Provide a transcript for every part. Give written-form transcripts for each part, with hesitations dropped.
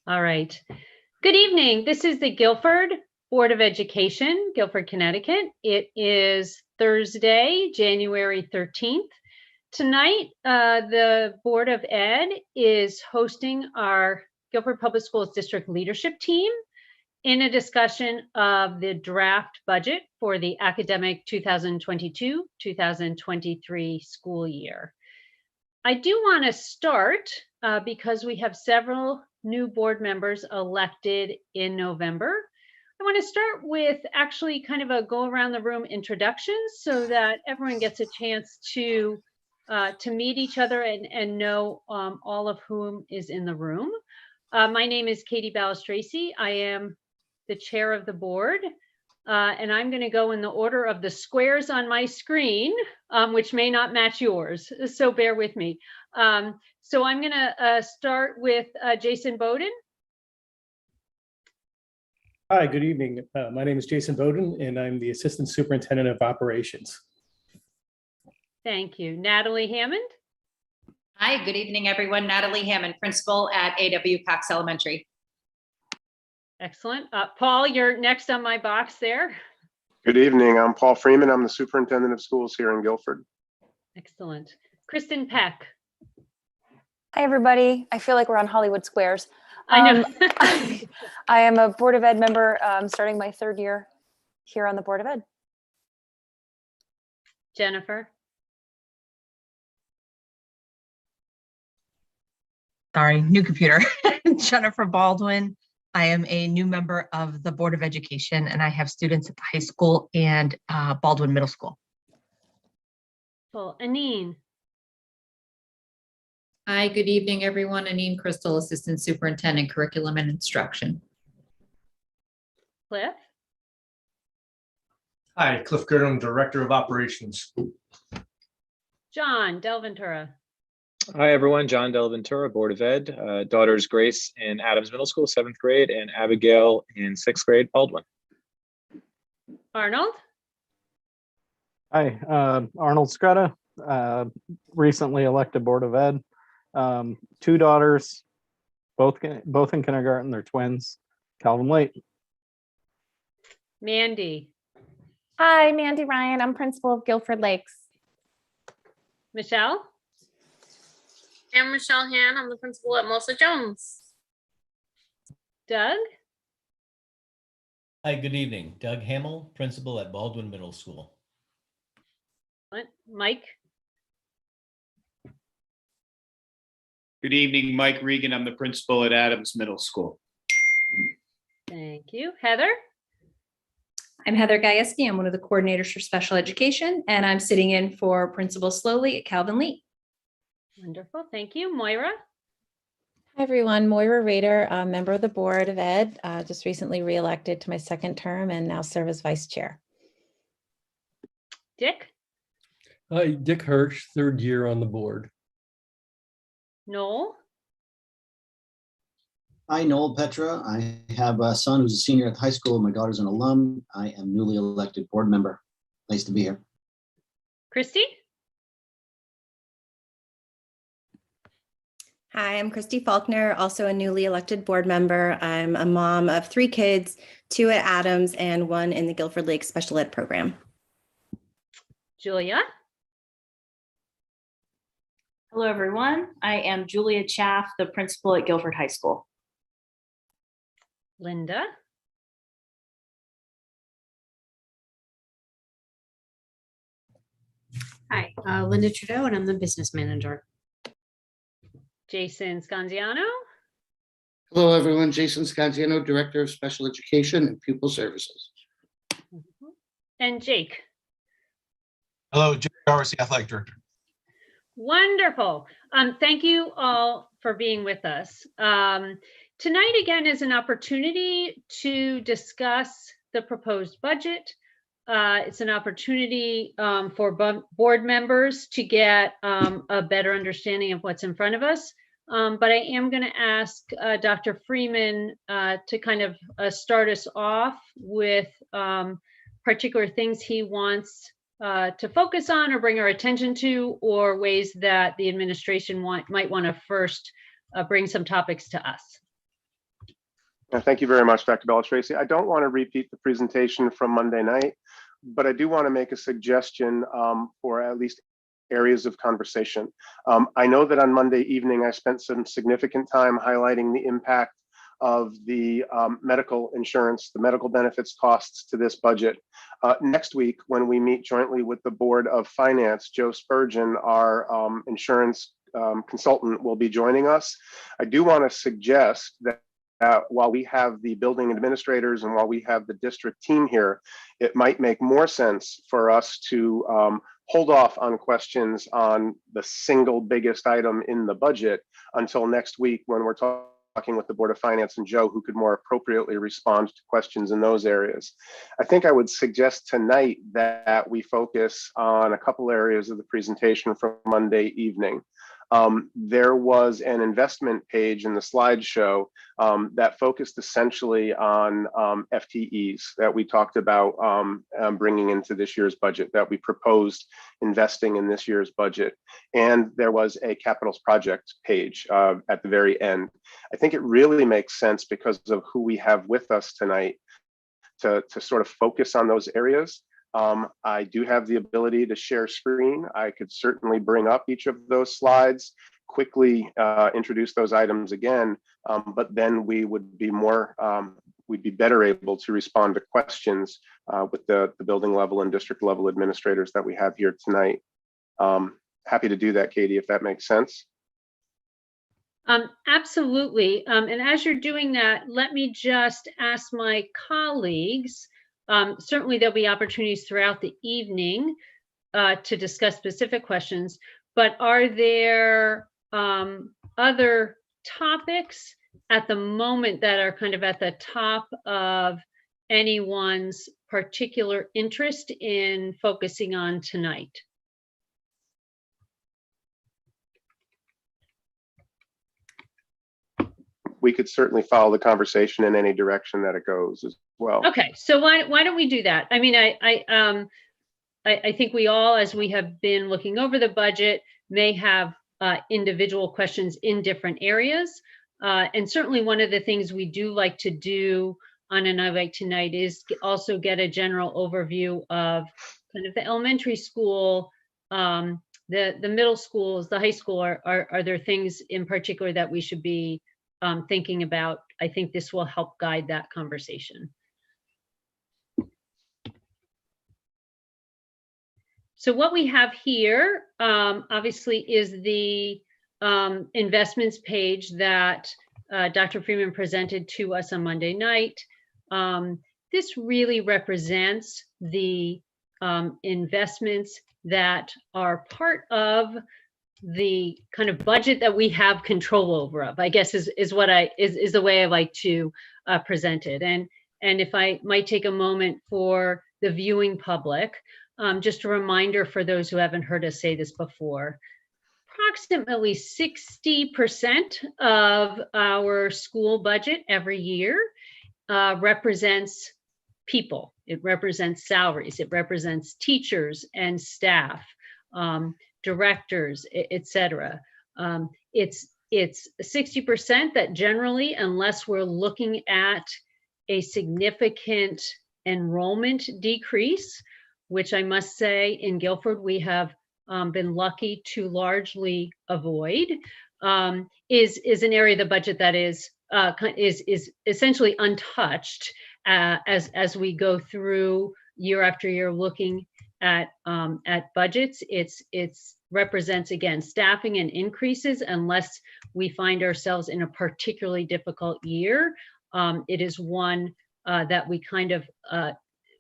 All right. Good evening. This is the Guilford Board of Education, Guilford, Connecticut. It is Thursday, January 13th. Tonight, the Board of Ed is hosting our Guilford Public Schools District Leadership Team in a discussion of the draft budget for the academic 2022-2023 school year. I do want to start because we have several new board members elected in November. I want to start with actually kind of a go around the room introduction so that everyone gets a chance to meet each other and know all of whom is in the room. My name is Katie Ballas-Tracy. I am the chair of the board. And I'm going to go in the order of the squares on my screen, which may not match yours, so bear with me. So I'm going to start with Jason Bowden. Hi, good evening. My name is Jason Bowden, and I'm the Assistant Superintendent of Operations. Thank you. Natalie Hammond. Hi, good evening, everyone. Natalie Hammond, Principal at A.W. Cox Elementary. Excellent. Paul, you're next on my box there. Good evening. I'm Paul Freeman. I'm the Superintendent of Schools here in Guilford. Excellent. Kristen Peck. Hi, everybody. I feel like we're on Hollywood Squares. I know. I am a Board of Ed member starting my third year here on the Board of Ed. Jennifer. Sorry, new computer. Jennifer Baldwin. I am a new member of the Board of Education, and I have students at the high school and Baldwin Middle School. Well, Anine. Hi, good evening, everyone. Anine Crystal, Assistant Superintendent, Curriculum and Instruction. Cliff. Hi, Cliff Girdham, Director of Operations. John Delventura. Hi, everyone. John Delventura, Board of Ed. Daughters Grace in Adams Middle School, 7th grade, and Abigail in 6th grade, Baldwin. Arnold. Hi, Arnold Scrutta, recently elected Board of Ed. 2 daughters, both in kindergarten. They're twins. Calvin Lake. Mandy. Hi, Mandy Ryan. I'm Principal of Guilford Lakes. Michelle. I'm Michelle Han. I'm the principal at Melissa Jones. Doug. Hi, good evening. Doug Hamill, principal at Baldwin Middle School. Mike. Good evening, Mike Regan. I'm the principal at Adams Middle School. Thank you. Heather. I'm Heather Gajewski. I'm one of the coordinators for special education, and I'm sitting in for Principal Slowly at Calvin Lee. Wonderful. Thank you. Moira. Hi, everyone. Moira Rader, a member of the Board of Ed, just recently reelected to my 2nd term and now serve as Vice Chair. Dick. Hi, Dick Hirsch, 3rd year on the board. Noel. Hi, Noel Petra. I have a son who's a senior at the high school. My daughter's an alum. I am newly elected board member. Nice to be here. Christy. Hi, I'm Christy Faulkner, also a newly elected board member. I'm a mom of 3 kids, 2 at Adams and 1 in the Guilford Lakes Special Ed program. Julia. Hello, everyone. I am Julia Chaff, the principal at Guilford High School. Linda. Hi, Linda Trudeau, and I'm the business manager. Jason Scanziano. Hello, everyone. Jason Scanziano, Director of Special Education and Pupil Services. And Jake. Hello, Jake Darcy, Athletic Director. Wonderful. Thank you all for being with us. Tonight, again, is an opportunity to discuss the proposed budget. It's an opportunity for board members to get a better understanding of what's in front of us. But I am going to ask Dr. Freeman to kind of start us off with particular things he wants to focus on or bring our attention to, or ways that the administration might want to first bring some topics to us. Thank you very much, Dr. Bellatraci. I don't want to repeat the presentation from Monday night, but I do want to make a suggestion for at least areas of conversation. I know that on Monday evening, I spent some significant time highlighting the impact of the medical insurance, the medical benefits costs to this budget. Next week, when we meet jointly with the Board of Finance, Joe Spurgeon, our insurance consultant, will be joining us. I do want to suggest that while we have the building administrators and while we have the district team here, it might make more sense for us to hold off on questions on the single biggest item in the budget until next week when we're talking with the Board of Finance and Joe, who could more appropriately respond to questions in those areas. I think I would suggest tonight that we focus on a couple areas of the presentation from Monday evening. There was an investment page in the slideshow that focused essentially on FTEs that we talked about bringing into this year's budget, that we proposed investing in this year's budget. And there was a capitals project page at the very end. I think it really makes sense because of who we have with us tonight to sort of focus on those areas. I do have the ability to share screen. I could certainly bring up each of those slides, quickly introduce those items again, but then we would be more, we'd be better able to respond to questions with the building level and district level administrators that we have here tonight. Happy to do that, Katie, if that makes sense. Absolutely. And as you're doing that, let me just ask my colleagues. Certainly there'll be opportunities throughout the evening to discuss specific questions, but are there other topics at the moment that are kind of at the top of anyone's particular interest in focusing on tonight? We could certainly follow the conversation in any direction that it goes as well. Okay, so why don't we do that? I mean, I think we all, as we have been looking over the budget, may have individual questions in different areas. And certainly one of the things we do like to do on a night like tonight is also get a general overview of kind of the elementary school, the middle schools, the high school. Are there things in particular that we should be thinking about? I think this will help guide that conversation. So what we have here, obviously, is the investments page that Dr. Freeman presented to us on Monday night. This really represents the investments that are part of the kind of budget that we have control over of, I guess is the way I like to present it. And if I might take a moment for the viewing public, just a reminder for those who haven't heard us say this before, approximately 60% of our school budget every year represents people. It represents salaries. It represents teachers and staff, directors, etc. It's 60% that generally, unless we're looking at a significant enrollment decrease, which I must say in Guilford we have been lucky to largely avoid, is an area of the budget that is essentially untouched as we go through year after year looking at budgets. It's represents, again, staffing and increases unless we find ourselves in a particularly difficult year. It is one that we kind of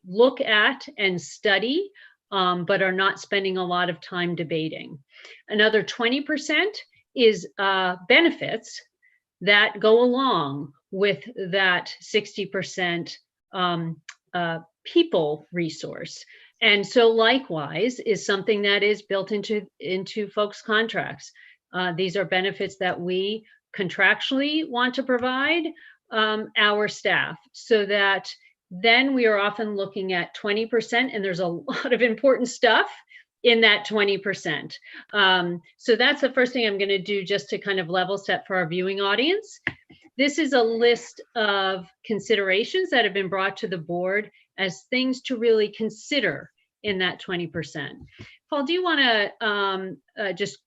look at and study, but are not spending a lot of time debating. Another 20% is benefits that go along with that 60% people resource. And so likewise is something that is built into folks' contracts. These are benefits that we contractually want to provide our staff, so that then we are often looking at 20%, and there's a lot of important stuff in that 20%. So that's the first thing I'm going to do, just to kind of level set for our viewing audience. This is a list of considerations that have been brought to the board as things to really consider in that 20%. Paul, do you want to just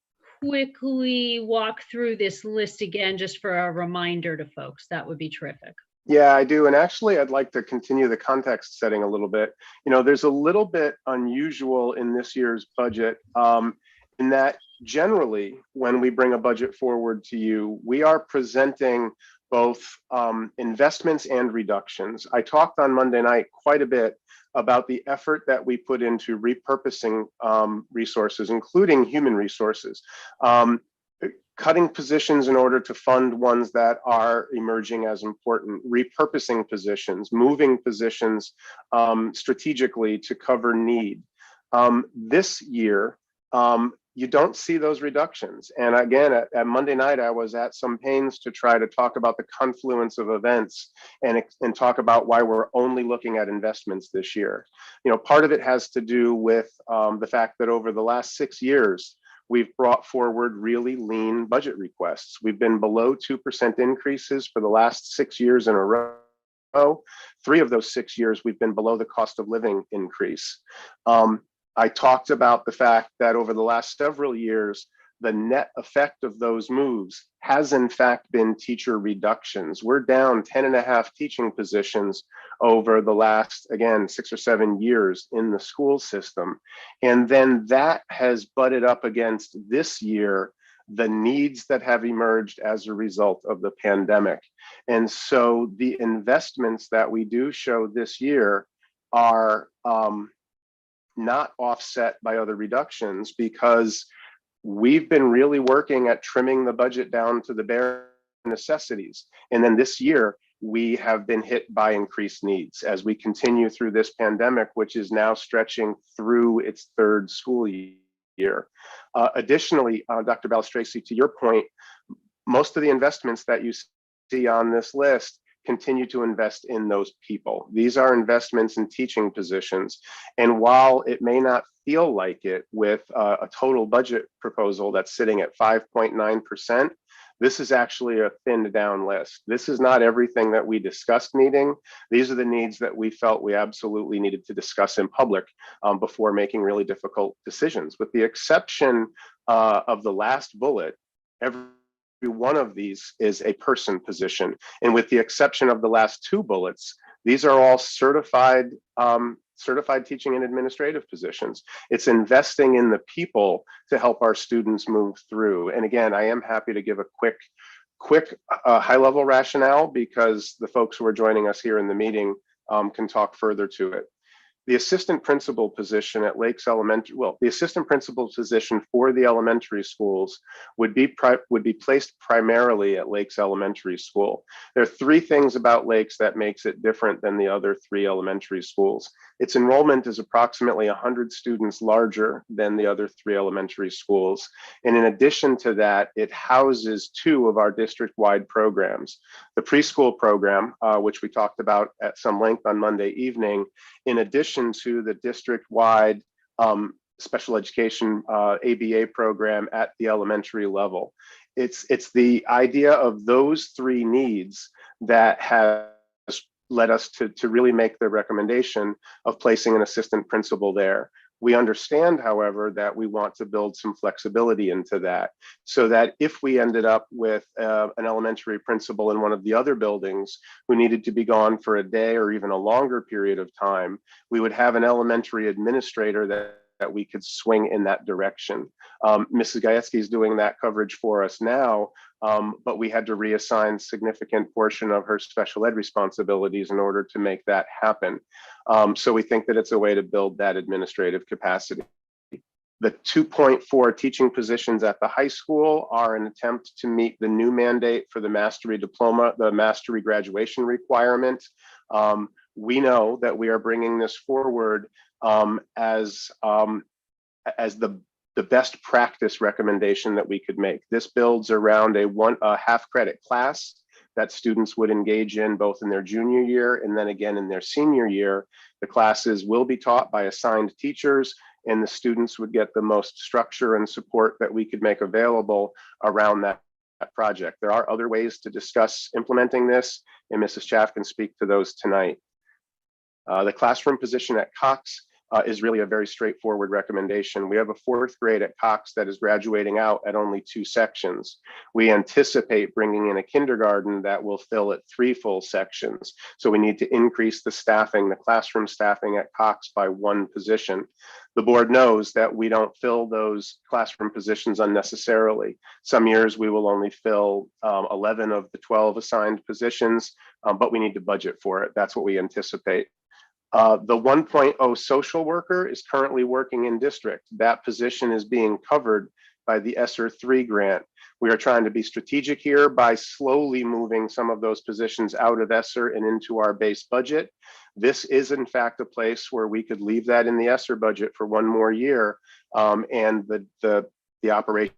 quickly walk through this list again, just for a reminder to folks? That would be terrific. Yeah, I do. And actually, I'd like to continue the context setting a little bit. You know, there's a little bit unusual in this year's budget in that generally, when we bring a budget forward to you, we are presenting both investments and reductions. I talked on Monday night quite a bit about the effort that we put into repurposing resources, including human resources. Cutting positions in order to fund ones that are emerging as important, repurposing positions, moving positions strategically to cover need. This year, you don't see those reductions. And again, at Monday night, I was at some pains to try to talk about the confluence of events and talk about why we're only looking at investments this year. You know, part of it has to do with the fact that over the last 6 years, we've brought forward really lean budget requests. We've been below 2% increases for the last 6 years in a row. 3 of those 6 years, we've been below the cost of living increase. I talked about the fact that over the last several years, the net effect of those moves has in fact been teacher reductions. We're down 10.5 teaching positions over the last, again, 6 or 7 years in the school system. And then that has butted up against this year, the needs that have emerged as a result of the pandemic. And so the investments that we do show this year are not offset by other reductions, because we've been really working at trimming the budget down to the bare necessities. And then this year, we have been hit by increased needs as we continue through this pandemic, which is now stretching through its 3rd school year. Additionally, Dr. Balistraci, to your point, most of the investments that you see on this list continue to invest in those people. These are investments in teaching positions. And while it may not feel like it with a total budget proposal that's sitting at 5.9%, this is actually a thinned down list. This is not everything that we discussed needing. These are the needs that we felt we absolutely needed to discuss in public before making really difficult decisions. With the exception of the last bullet, every one of these is a person position. And with the exception of the last 2 bullets, these are all certified teaching and administrative positions. It's investing in the people to help our students move through. And again, I am happy to give a quick high-level rationale, because the folks who are joining us here in the meeting can talk further to it. The assistant principal position at Lakes Elementary, well, the assistant principal position for the elementary schools would be placed primarily at Lakes Elementary School. There are 3 things about Lakes that makes it different than the other 3 elementary schools. Its enrollment is approximately 100 students larger than the other 3 elementary schools. And in addition to that, it houses 2 of our district-wide programs. The preschool program, which we talked about at some length on Monday evening, in addition to the district-wide special education ABA program at the elementary level. It's the idea of those 3 needs that has led us to really make the recommendation of placing an assistant principal there. We understand, however, that we want to build some flexibility into that, so that if we ended up with an elementary principal in one of the other buildings who needed to be gone for a day or even a longer period of time, we would have an elementary administrator that we could swing in that direction. Mrs. Gajewski is doing that coverage for us now, but we had to reassign significant portion of her special ed responsibilities in order to make that happen. So we think that it's a way to build that administrative capacity. The 2.4 teaching positions at the high school are an attempt to meet the new mandate for the mastery diploma, the mastery graduation requirement. We know that we are bringing this forward as the best practice recommendation that we could make. This builds around a half credit class that students would engage in both in their junior year and then again in their senior year. The classes will be taught by assigned teachers, and the students would get the most structure and support that we could make available around that project. There are other ways to discuss implementing this, and Mrs. Chaff can speak to those tonight. The classroom position at Cox is really a very straightforward recommendation. We have a 4th grade at Cox that is graduating out at only 2 sections. We anticipate bringing in a kindergarten that will fill at 3 full sections. So we need to increase the staffing, the classroom staffing at Cox by 1 position. The board knows that we don't fill those classroom positions unnecessarily. Some years we will only fill 11 of the 12 assigned positions, but we need to budget for it. That's what we anticipate. The 1.0 social worker is currently working in district. That position is being covered by the ESSER 3 grant. We are trying to be strategic here by slowly moving some of those positions out of ESSER and into our base budget. This is in fact a place where we could leave that in the ESSER budget for 1 more year, and the operation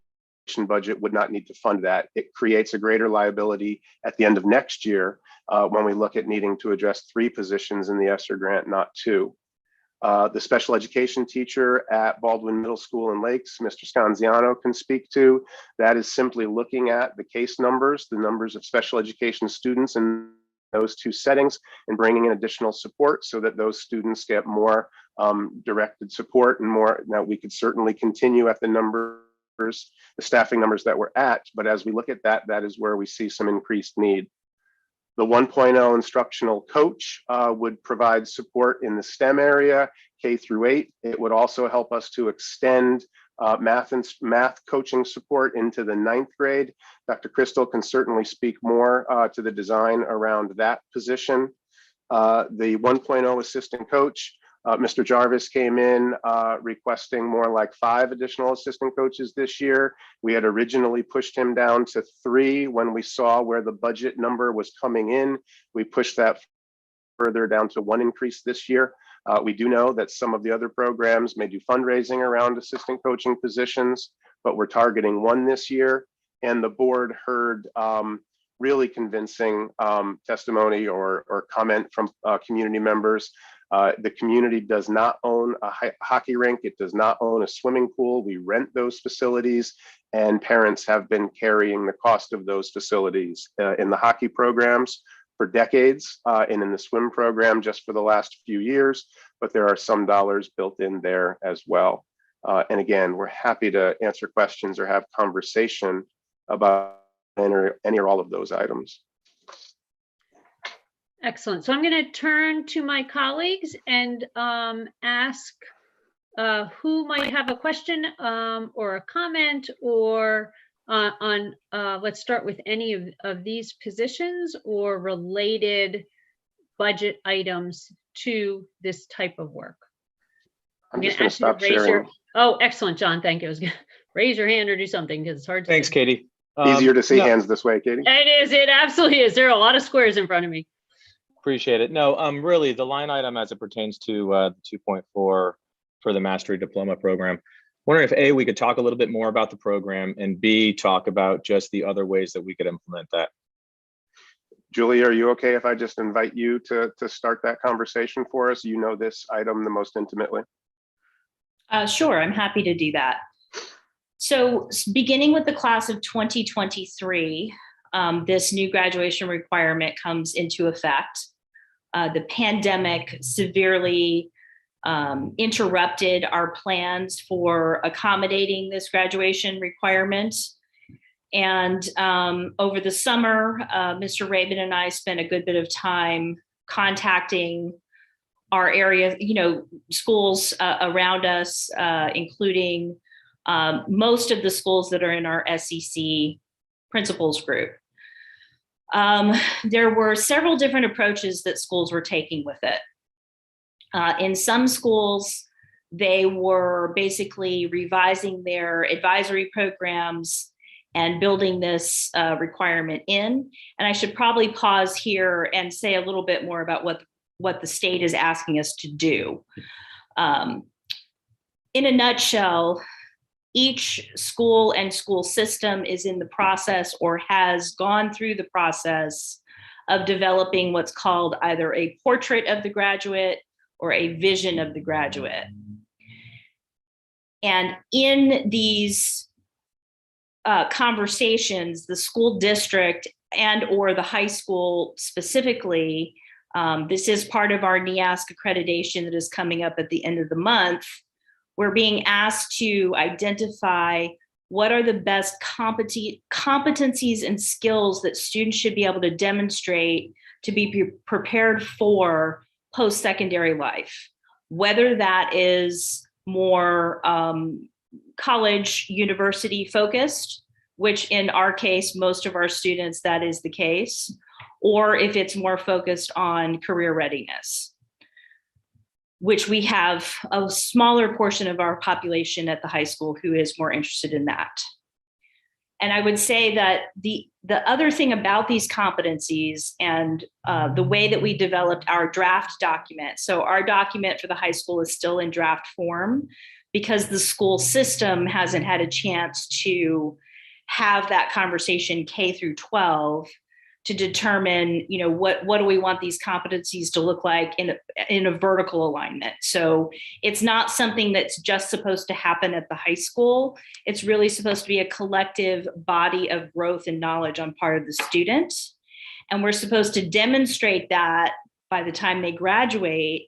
budget would not need to fund that. It creates a greater liability at the end of next year when we look at needing to address 3 positions in the ESSER grant, not 2. The special education teacher at Baldwin Middle School and Lakes, Mr. Scanziano can speak to. That is simply looking at the case numbers, the numbers of special education students in those 2 settings, and bringing in additional support so that those students get more directed support and more. Now, we could certainly continue at the numbers, the staffing numbers that we're at, but as we look at that, that is where we see some increased need. The 1.0 instructional coach would provide support in the STEM area, K through 8. It would also help us to extend math coaching support into the 9th grade. Dr. Crystal can certainly speak more to the design around that position. The 1.0 assistant coach, Mr. Jarvis came in requesting more like 5 additional assistant coaches this year. We had originally pushed him down to 3 when we saw where the budget number was coming in. We pushed that further down to 1 increase this year. We do know that some of the other programs may do fundraising around assistant coaching positions, but we're targeting 1 this year. And the board heard really convincing testimony or comment from community members. The community does not own a hockey rink. It does not own a swimming pool. We rent those facilities, and parents have been carrying the cost of those facilities in the hockey programs for decades and in the swim program just for the last few years, but there are some dollars built in there as well. And again, we're happy to answer questions or have conversation about any or all of those items. Excellent. So I'm going to turn to my colleagues and ask who might have a question or a comment or on, let's start with any of these positions or related budget items to this type of work. I'm just going to stop sharing. Oh, excellent, John. Thank you. I was gonna raise your hand or do something because it's hard to. Thanks, Katie. Easier to see hands this way, Katie. It is. It absolutely is. There are a lot of squares in front of me. Appreciate it. No, really, the line item as it pertains to 2.4 for the Mastery Diploma program. Wondering if A, we could talk a little bit more about the program, and B, talk about just the other ways that we could implement that. Julie, are you okay if I just invite you to start that conversation for us? You know this item the most intimately. Sure, I'm happy to do that. So beginning with the class of 2023, this new graduation requirement comes into effect. The pandemic severely interrupted our plans for accommodating this graduation requirement. And over the summer, Mr. Rabin and I spent a good bit of time contacting our area, schools around us, including most of the schools that are in our SEC principals group. There were several different approaches that schools were taking with it. In some schools, they were basically revising their advisory programs and building this requirement in. And I should probably pause here and say a little bit more about what the state is asking us to do. In a nutshell, each school and school system is in the process or has gone through the process of developing what's called either a portrait of the graduate or a vision of the graduate. And in these conversations, the school district and or the high school specifically, this is part of our NEASC accreditation that is coming up at the end of the month. We're being asked to identify what are the best competencies and skills that students should be able to demonstrate to be prepared for post-secondary life, whether that is more college, university focused, which in our case, most of our students, that is the case, or if it's more focused on career readiness, which we have a smaller portion of our population at the high school who is more interested in that. And I would say that the other thing about these competencies and the way that we developed our draft document, so our document for the high school is still in draft form because the school system hasn't had a chance to have that conversation K through 12 to determine, you know, what do we want these competencies to look like in a vertical alignment. So it's not something that's just supposed to happen at the high school. It's really supposed to be a collective body of growth and knowledge on part of the student. And we're supposed to demonstrate that by the time they graduate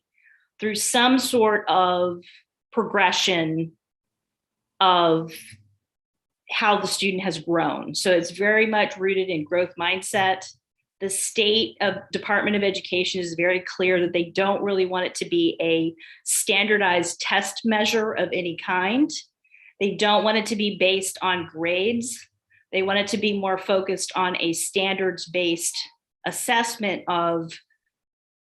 through some sort of progression of how the student has grown. So it's very much rooted in growth mindset. The state of Department of Education is very clear that they don't really want it to be a standardized test measure of any kind. They don't want it to be based on grades. They want it to be more focused on a standards-based assessment of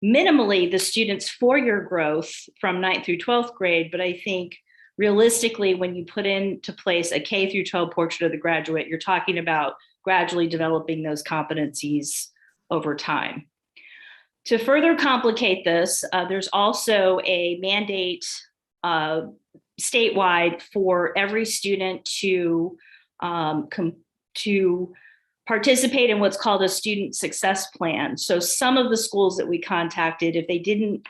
minimally the student's four-year growth from 9th through 12th grade. But I think realistically, when you put into place a K through 12 portrait of the graduate, you're talking about gradually developing those competencies over time. To further complicate this, there's also a mandate statewide for every student to participate in what's called a student success plan. So some of the schools that we contacted, if they didn't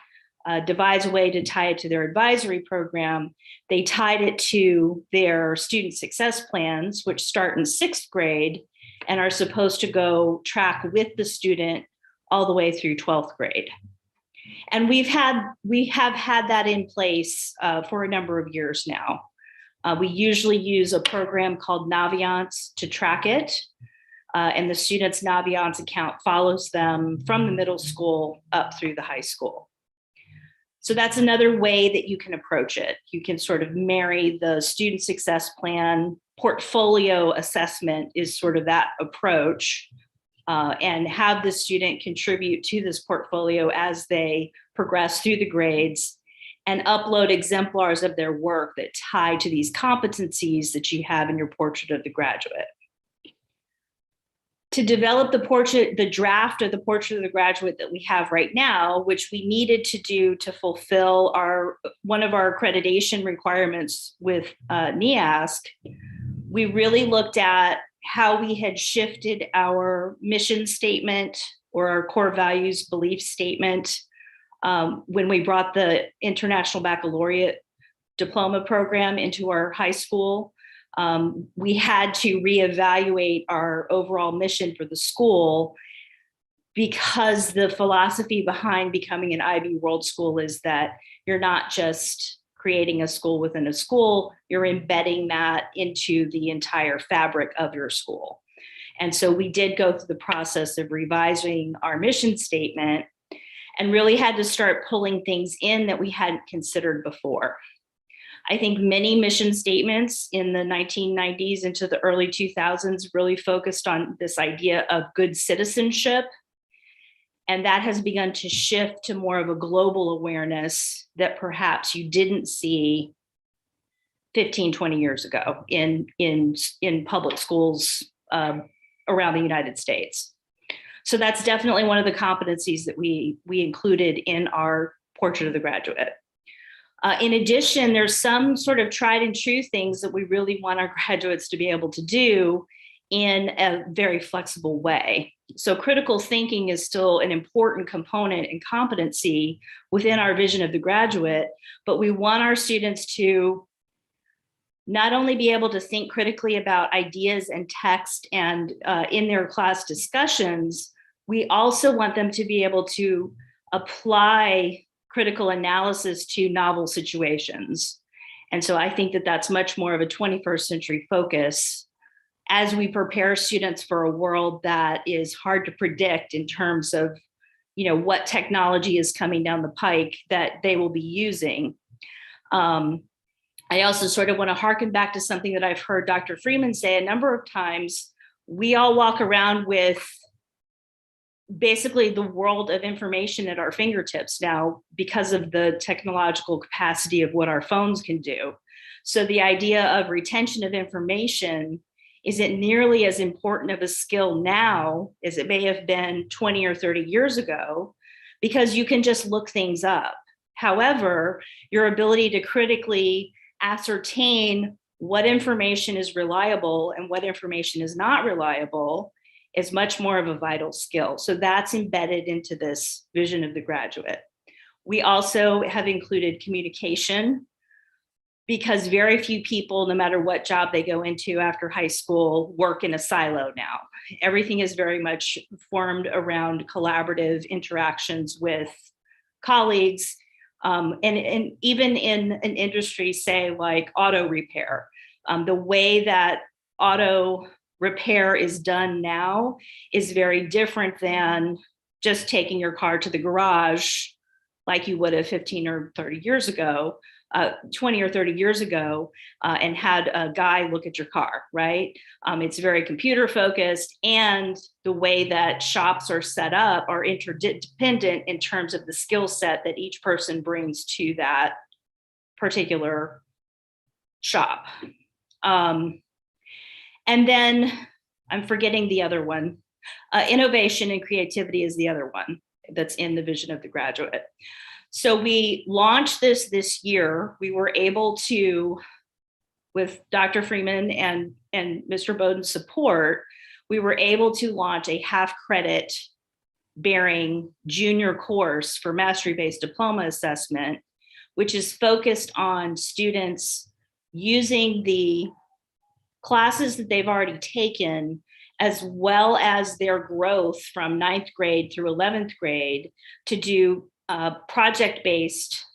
devise a way to tie it to their advisory program, they tied it to their student success plans, which start in 6th grade and are supposed to go track with the student all the way through 12th grade. And we have had that in place for a number of years now. We usually use a program called Naviance to track it. And the student's Naviance account follows them from the middle school up through the high school. So that's another way that you can approach it. You can sort of marry the student success plan. Portfolio assessment is sort of that approach, and have the student contribute to this portfolio as they progress through the grades and upload exemplars of their work that tie to these competencies that you have in your portrait of the graduate. To develop the draft of the portrait of the graduate that we have right now, which we needed to do to fulfill one of our accreditation requirements with NEASC, we really looked at how we had shifted our mission statement or our core values belief statement when we brought the International Baccalaureate Diploma program into our high school. We had to reevaluate our overall mission for the school because the philosophy behind becoming an IB World School is that you're not just creating a school within a school, you're embedding that into the entire fabric of your school. And so we did go through the process of revising our mission statement and really had to start pulling things in that we hadn't considered before. I think many mission statements in the 1990s into the early 2000s really focused on this idea of good citizenship. And that has begun to shift to more of a global awareness that perhaps you didn't see 15, 20 years ago in public schools around the United States. So that's definitely one of the competencies that we included in our portrait of the graduate. In addition, there's some sort of tried and true things that we really want our graduates to be able to do in a very flexible way. So critical thinking is still an important component and competency within our vision of the graduate, but we want our students to not only be able to think critically about ideas and text and in their class discussions, we also want them to be able to apply critical analysis to novel situations. And so I think that that's much more of a 21st century focus as we prepare students for a world that is hard to predict in terms of, you know, what technology is coming down the pike that they will be using. I also sort of want to harken back to something that I've heard Dr. Freeman say a number of times. We all walk around with basically the world of information at our fingertips now because of the technological capacity of what our phones can do. So the idea of retention of information isn't nearly as important of a skill now as it may have been 20 or 30 years ago, because you can just look things up. However, your ability to critically ascertain what information is reliable and what information is not reliable is much more of a vital skill. So that's embedded into this vision of the graduate. We also have included communication, because very few people, no matter what job they go into after high school, work in a silo now. Everything is very much formed around collaborative interactions with colleagues. And even in an industry, say like auto repair, the way that auto repair is done now is very different than just taking your car to the garage like you would have 15 or 30 years ago, 20 or 30 years ago, and had a guy look at your car, right? It's very computer focused, and the way that shops are set up are interdependent in terms of the skill set that each person brings to that particular shop. And then I'm forgetting the other one. Innovation and creativity is the other one that's in the vision of the graduate. So we launched this year. We were able to, with Dr. Freeman and Mr. Bowden's support, we were able to launch a half credit bearing junior course for mastery-based diploma assessment, which is focused on students using the classes that they've already taken, as well as their growth from 9th grade through 11th grade, to do project-based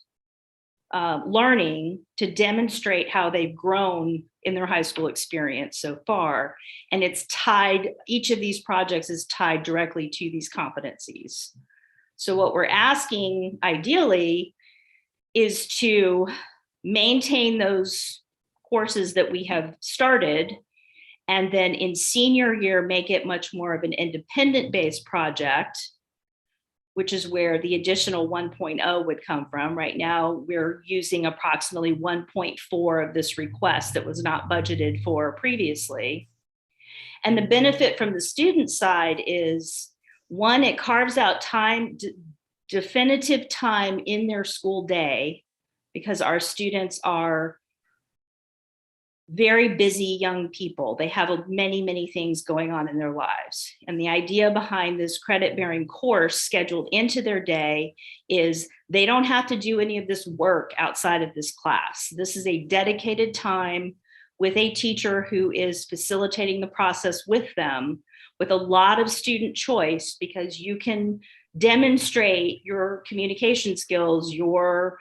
learning to demonstrate how they've grown in their high school experience so far. And it's tied, each of these projects is tied directly to these competencies. So what we're asking ideally is to maintain those courses that we have started, and then in senior year, make it much more of an independent based project, which is where the additional 1.0 would come from. Right now, we're using approximately 1.4 of this request that was not budgeted for previously. And the benefit from the student side is, one, it carves out time, definitive time in their school day, because our students are very busy young people. They have many, many things going on in their lives. And the idea behind this credit-bearing course scheduled into their day is they don't have to do any of this work outside of this class. This is a dedicated time with a teacher who is facilitating the process with them, with a lot of student choice, because you can demonstrate your communication skills, your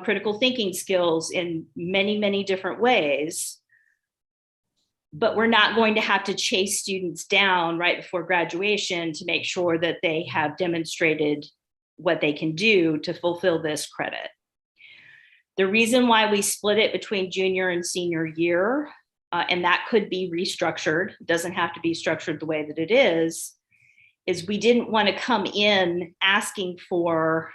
critical thinking skills in many, many different ways. But we're not going to have to chase students down right before graduation to make sure that they have demonstrated what they can do to fulfill this credit. The reason why we split it between junior and senior year, and that could be restructured, it doesn't have to be structured the way that it is we didn't want to come in asking for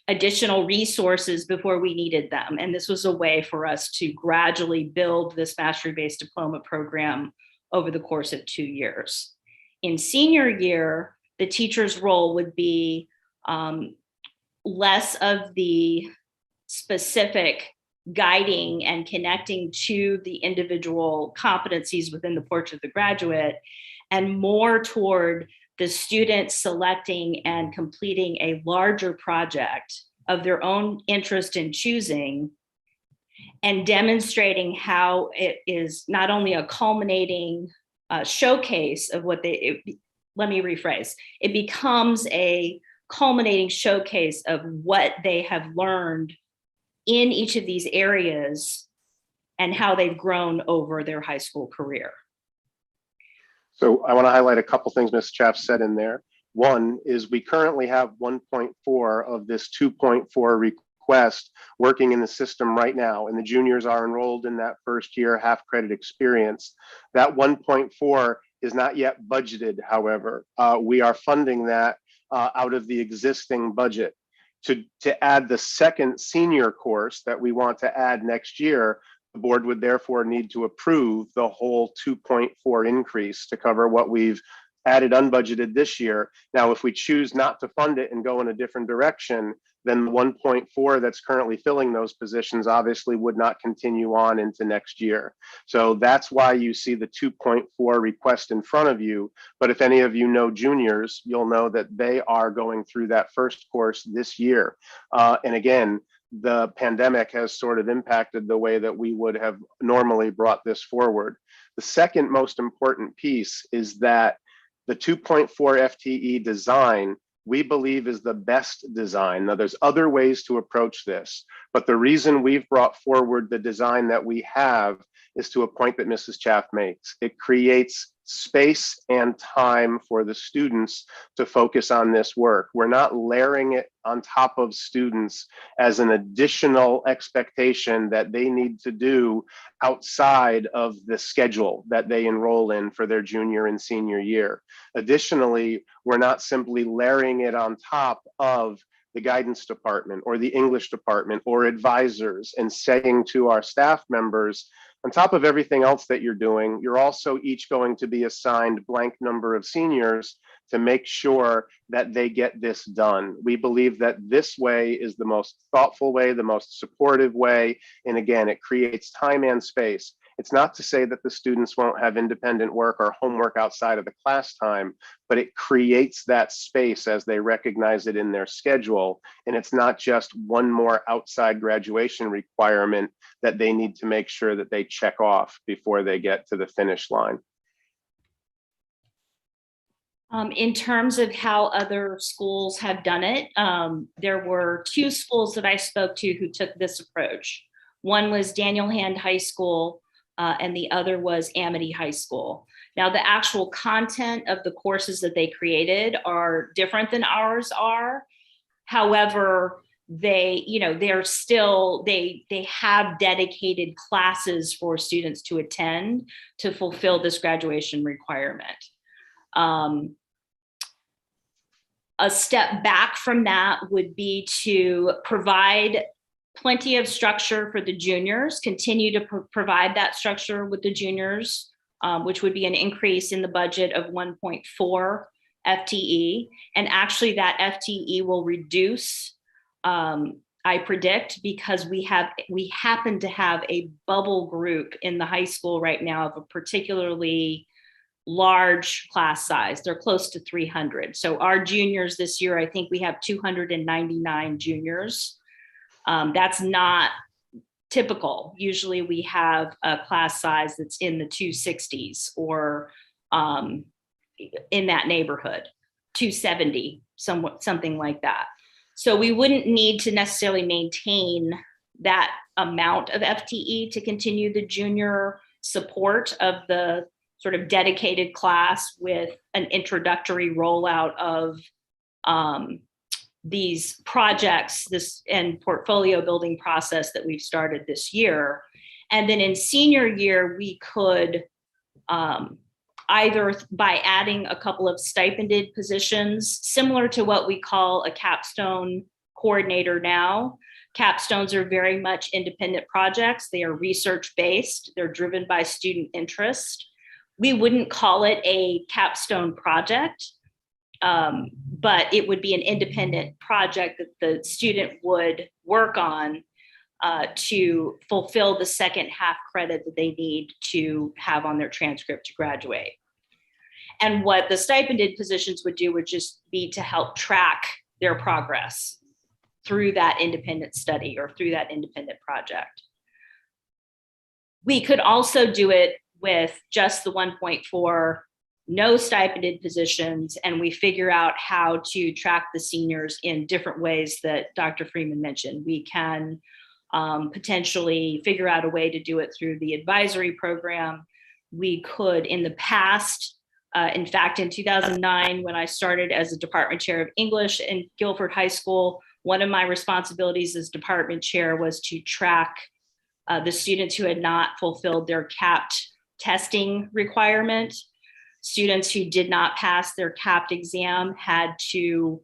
additional resources before we needed them. And this was a way for us to gradually build this mastery-based diploma program over the course of 2 years. In senior year, the teacher's role would be less of the specific guiding and connecting to the individual competencies within the portrait of the graduate, and more toward the student selecting and completing a larger project of their own interest in choosing, and demonstrating how it is not only a culminating showcase of what let me rephrase, it becomes a culminating showcase of what they have learned in each of these areas and how they've grown over their high school career. So I want to highlight a couple things Ms. Chaff said in there. One is we currently have 1.4 of this 2.4 request working in the system right now, and the juniors are enrolled in that first year half credit experience. That 1.4 is not yet budgeted, however. We are funding that out of the existing budget. To add the second senior course that we want to add next year, the board would therefore need to approve the whole 2.4 increase to cover what we've added unbudgeted this year. Now, if we choose not to fund it and go in a different direction, then the 1.4 that's currently filling those positions obviously would not continue on into next year. So that's why you see the 2.4 request in front of you. But if any of you know juniors, you'll know that they are going through that first course this year. And again, the pandemic has sort of impacted the way that we would have normally brought this forward. The second most important piece is that the 2.4 FTE design, we believe, is the best design. Now, there's other ways to approach this, but the reason we've brought forward the design that we have is to a point that Mrs. Chaff makes. It creates space and time for the students to focus on this work. We're not layering it on top of students as an additional expectation that they need to do outside of the schedule that they enroll in for their junior and senior year. Additionally, we're not simply layering it on top of the guidance department or the English department or advisors and saying to our staff members, on top of everything else that you're doing, you're also each going to be assigned blank number of seniors to make sure that they get this done. We believe that this way is the most thoughtful way, the most supportive way. And again, it creates time and space. It's not to say that the students won't have independent work or homework outside of the class time, but it creates that space as they recognize it in their schedule. And it's not just one more outside graduation requirement that they need to make sure that they check off before they get to the finish line. In terms of how other schools have done it, there were two schools that I spoke to who took this approach. One was Daniel Hand High School, and the other was Amity High School. Now, the actual content of the courses that they created are different than ours are. However, they have dedicated classes for students to attend to fulfill this graduation requirement. A step back from that would be to provide plenty of structure for the juniors, continue to provide that structure with the juniors, which would be an increase in the budget of 1.4 FTE. And actually that FTE will reduce, I predict, because we happen to have a bubble group in the high school right now of a particularly large class size. They're close to 300. So our juniors this year, I think we have 299 juniors. That's not typical. Usually we have a class size that's in the 260s or in that neighborhood, 270, something like that. So we wouldn't need to necessarily maintain that amount of FTE to continue the junior support of the sort of dedicated class with an introductory rollout of these projects, this and portfolio building process that we've started this year. And then in senior year, we could either by adding a couple of stipended positions, similar to what we call a capstone coordinator now. Capstones are very much independent projects. They are research-based. They're driven by student interest. We wouldn't call it a capstone project, but it would be an independent project that the student would work on to fulfill the second half credit that they need to have on their transcript to graduate. And what the stipended positions would do would just be to help track their progress through that independent study or through that independent project. We could also do it with just the 1.4, no stipended positions, and we figure out how to track the seniors in different ways that Dr. Freeman mentioned. We can potentially figure out a way to do it through the advisory program. We could, in the past, in fact, in 2009, when I started as a department chair of English in Guilford High School, one of my responsibilities as department chair was to track the students who had not fulfilled their capped testing requirement. Students who did not pass their capped exam had to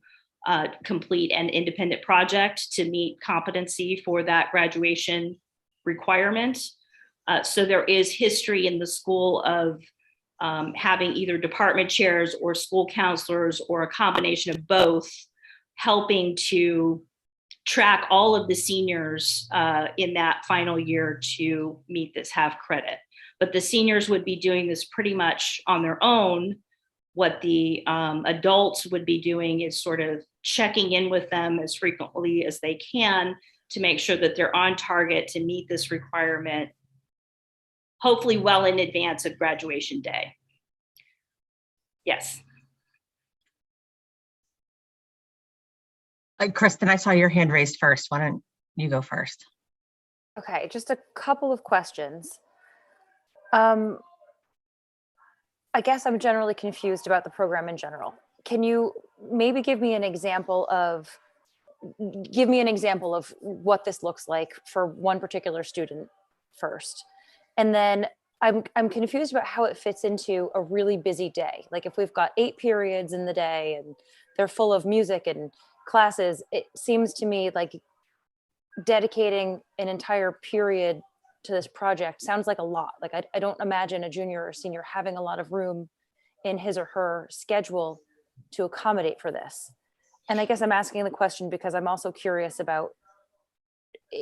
complete an independent project to meet competency for that graduation requirement. So there is history in the school of having either department chairs or school counselors or a combination of both helping to track all of the seniors in that final year to meet this half credit. But the seniors would be doing this pretty much on their own. What the adults would be doing is sort of checking in with them as frequently as they can to make sure that they're on target to meet this requirement, hopefully well in advance of graduation day. Yes. Kristen, I saw your hand raised first. Why don't you go first? Okay, just a couple of questions. I guess I'm generally confused about the program in general. Can you maybe give me an example of what this looks like for one particular student first? And then I'm confused about how it fits into a really busy day. Like if we've got 8 periods in the day and they're full of music and classes, it seems to me like dedicating an entire period to this project sounds like a lot. Like I don't imagine a junior or senior having a lot of room in his or her schedule to accommodate for this. And I guess I'm asking the question because I'm also curious about,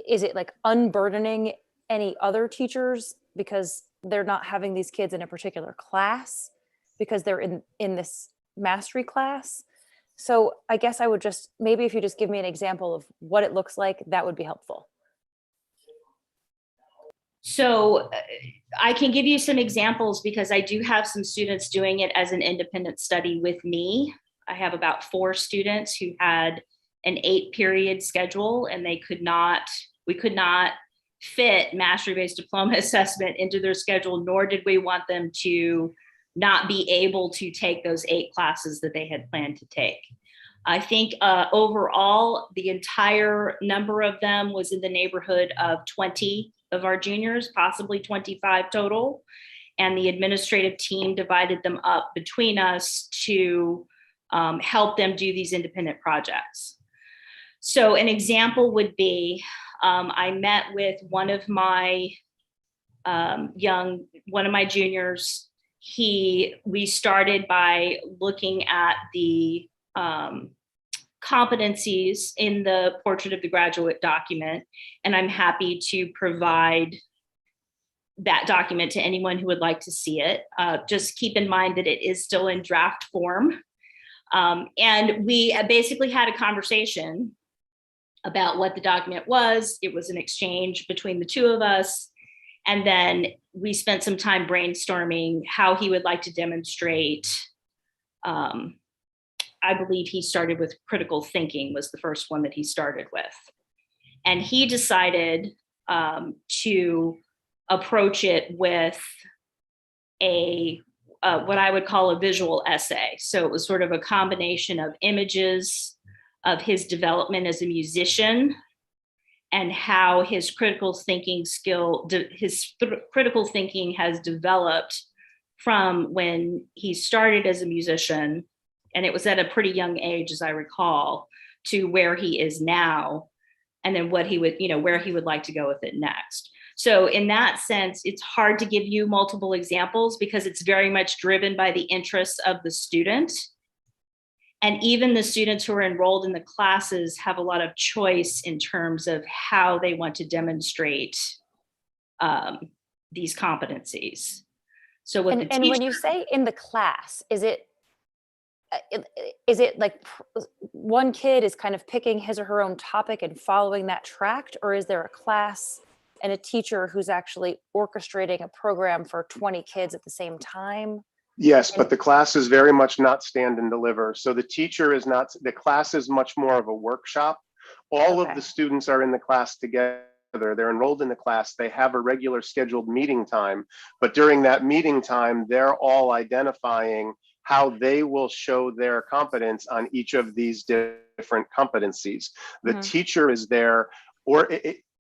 is it like unburdening any other teachers because they're not having these kids in a particular class because they're in this mastery class? So I guess I would just, maybe if you just give me an example of what it looks like, that would be helpful. So I can give you some examples because I do have some students doing it as an independent study with me. I have about 4 students who had an 8-period schedule and we could not fit mastery-based diploma assessment into their schedule, nor did we want them to not be able to take those 8 classes that they had planned to take. I think overall, the entire number of them was in the neighborhood of 20 of our juniors, possibly 25 total. And the administrative team divided them up between us to help them do these independent projects. So an example would be, I met with one of my juniors. We started by looking at the competencies in the portrait of the graduate document, and I'm happy to provide that document to anyone who would like to see it. Just keep in mind that it is still in draft form. And we basically had a conversation about what the document was. It was an exchange between the 2 of us. And then we spent some time brainstorming how he would like to demonstrate. I believe he started with critical thinking was the first one that he started with. And he decided to approach it with what I would call a visual essay. So it was sort of a combination of images of his development as a musician and how his critical thinking critical thinking has developed from when he started as a musician, and it was at a pretty young age, as I recall, to where he is now, and then what he would, where he would like to go with it next. So in that sense, it's hard to give you multiple examples because it's very much driven by the interests of the student. And even the students who are enrolled in the classes have a lot of choice in terms of how they want to demonstrate these competencies. So what and when you say in the class, is it like one kid is kind of picking his or her own topic and following that tract, or is there a class and a teacher who's actually orchestrating a program for 20 kids at the same time? Yes, but the class is very much not stand and deliver. So the teacher is not, the class is much more of a workshop. All of the students are in the class together. They're enrolled in the class. They have a regular scheduled meeting time. But during that meeting time, they're all identifying how they will show their competence on each of these different competencies. The teacher is there, or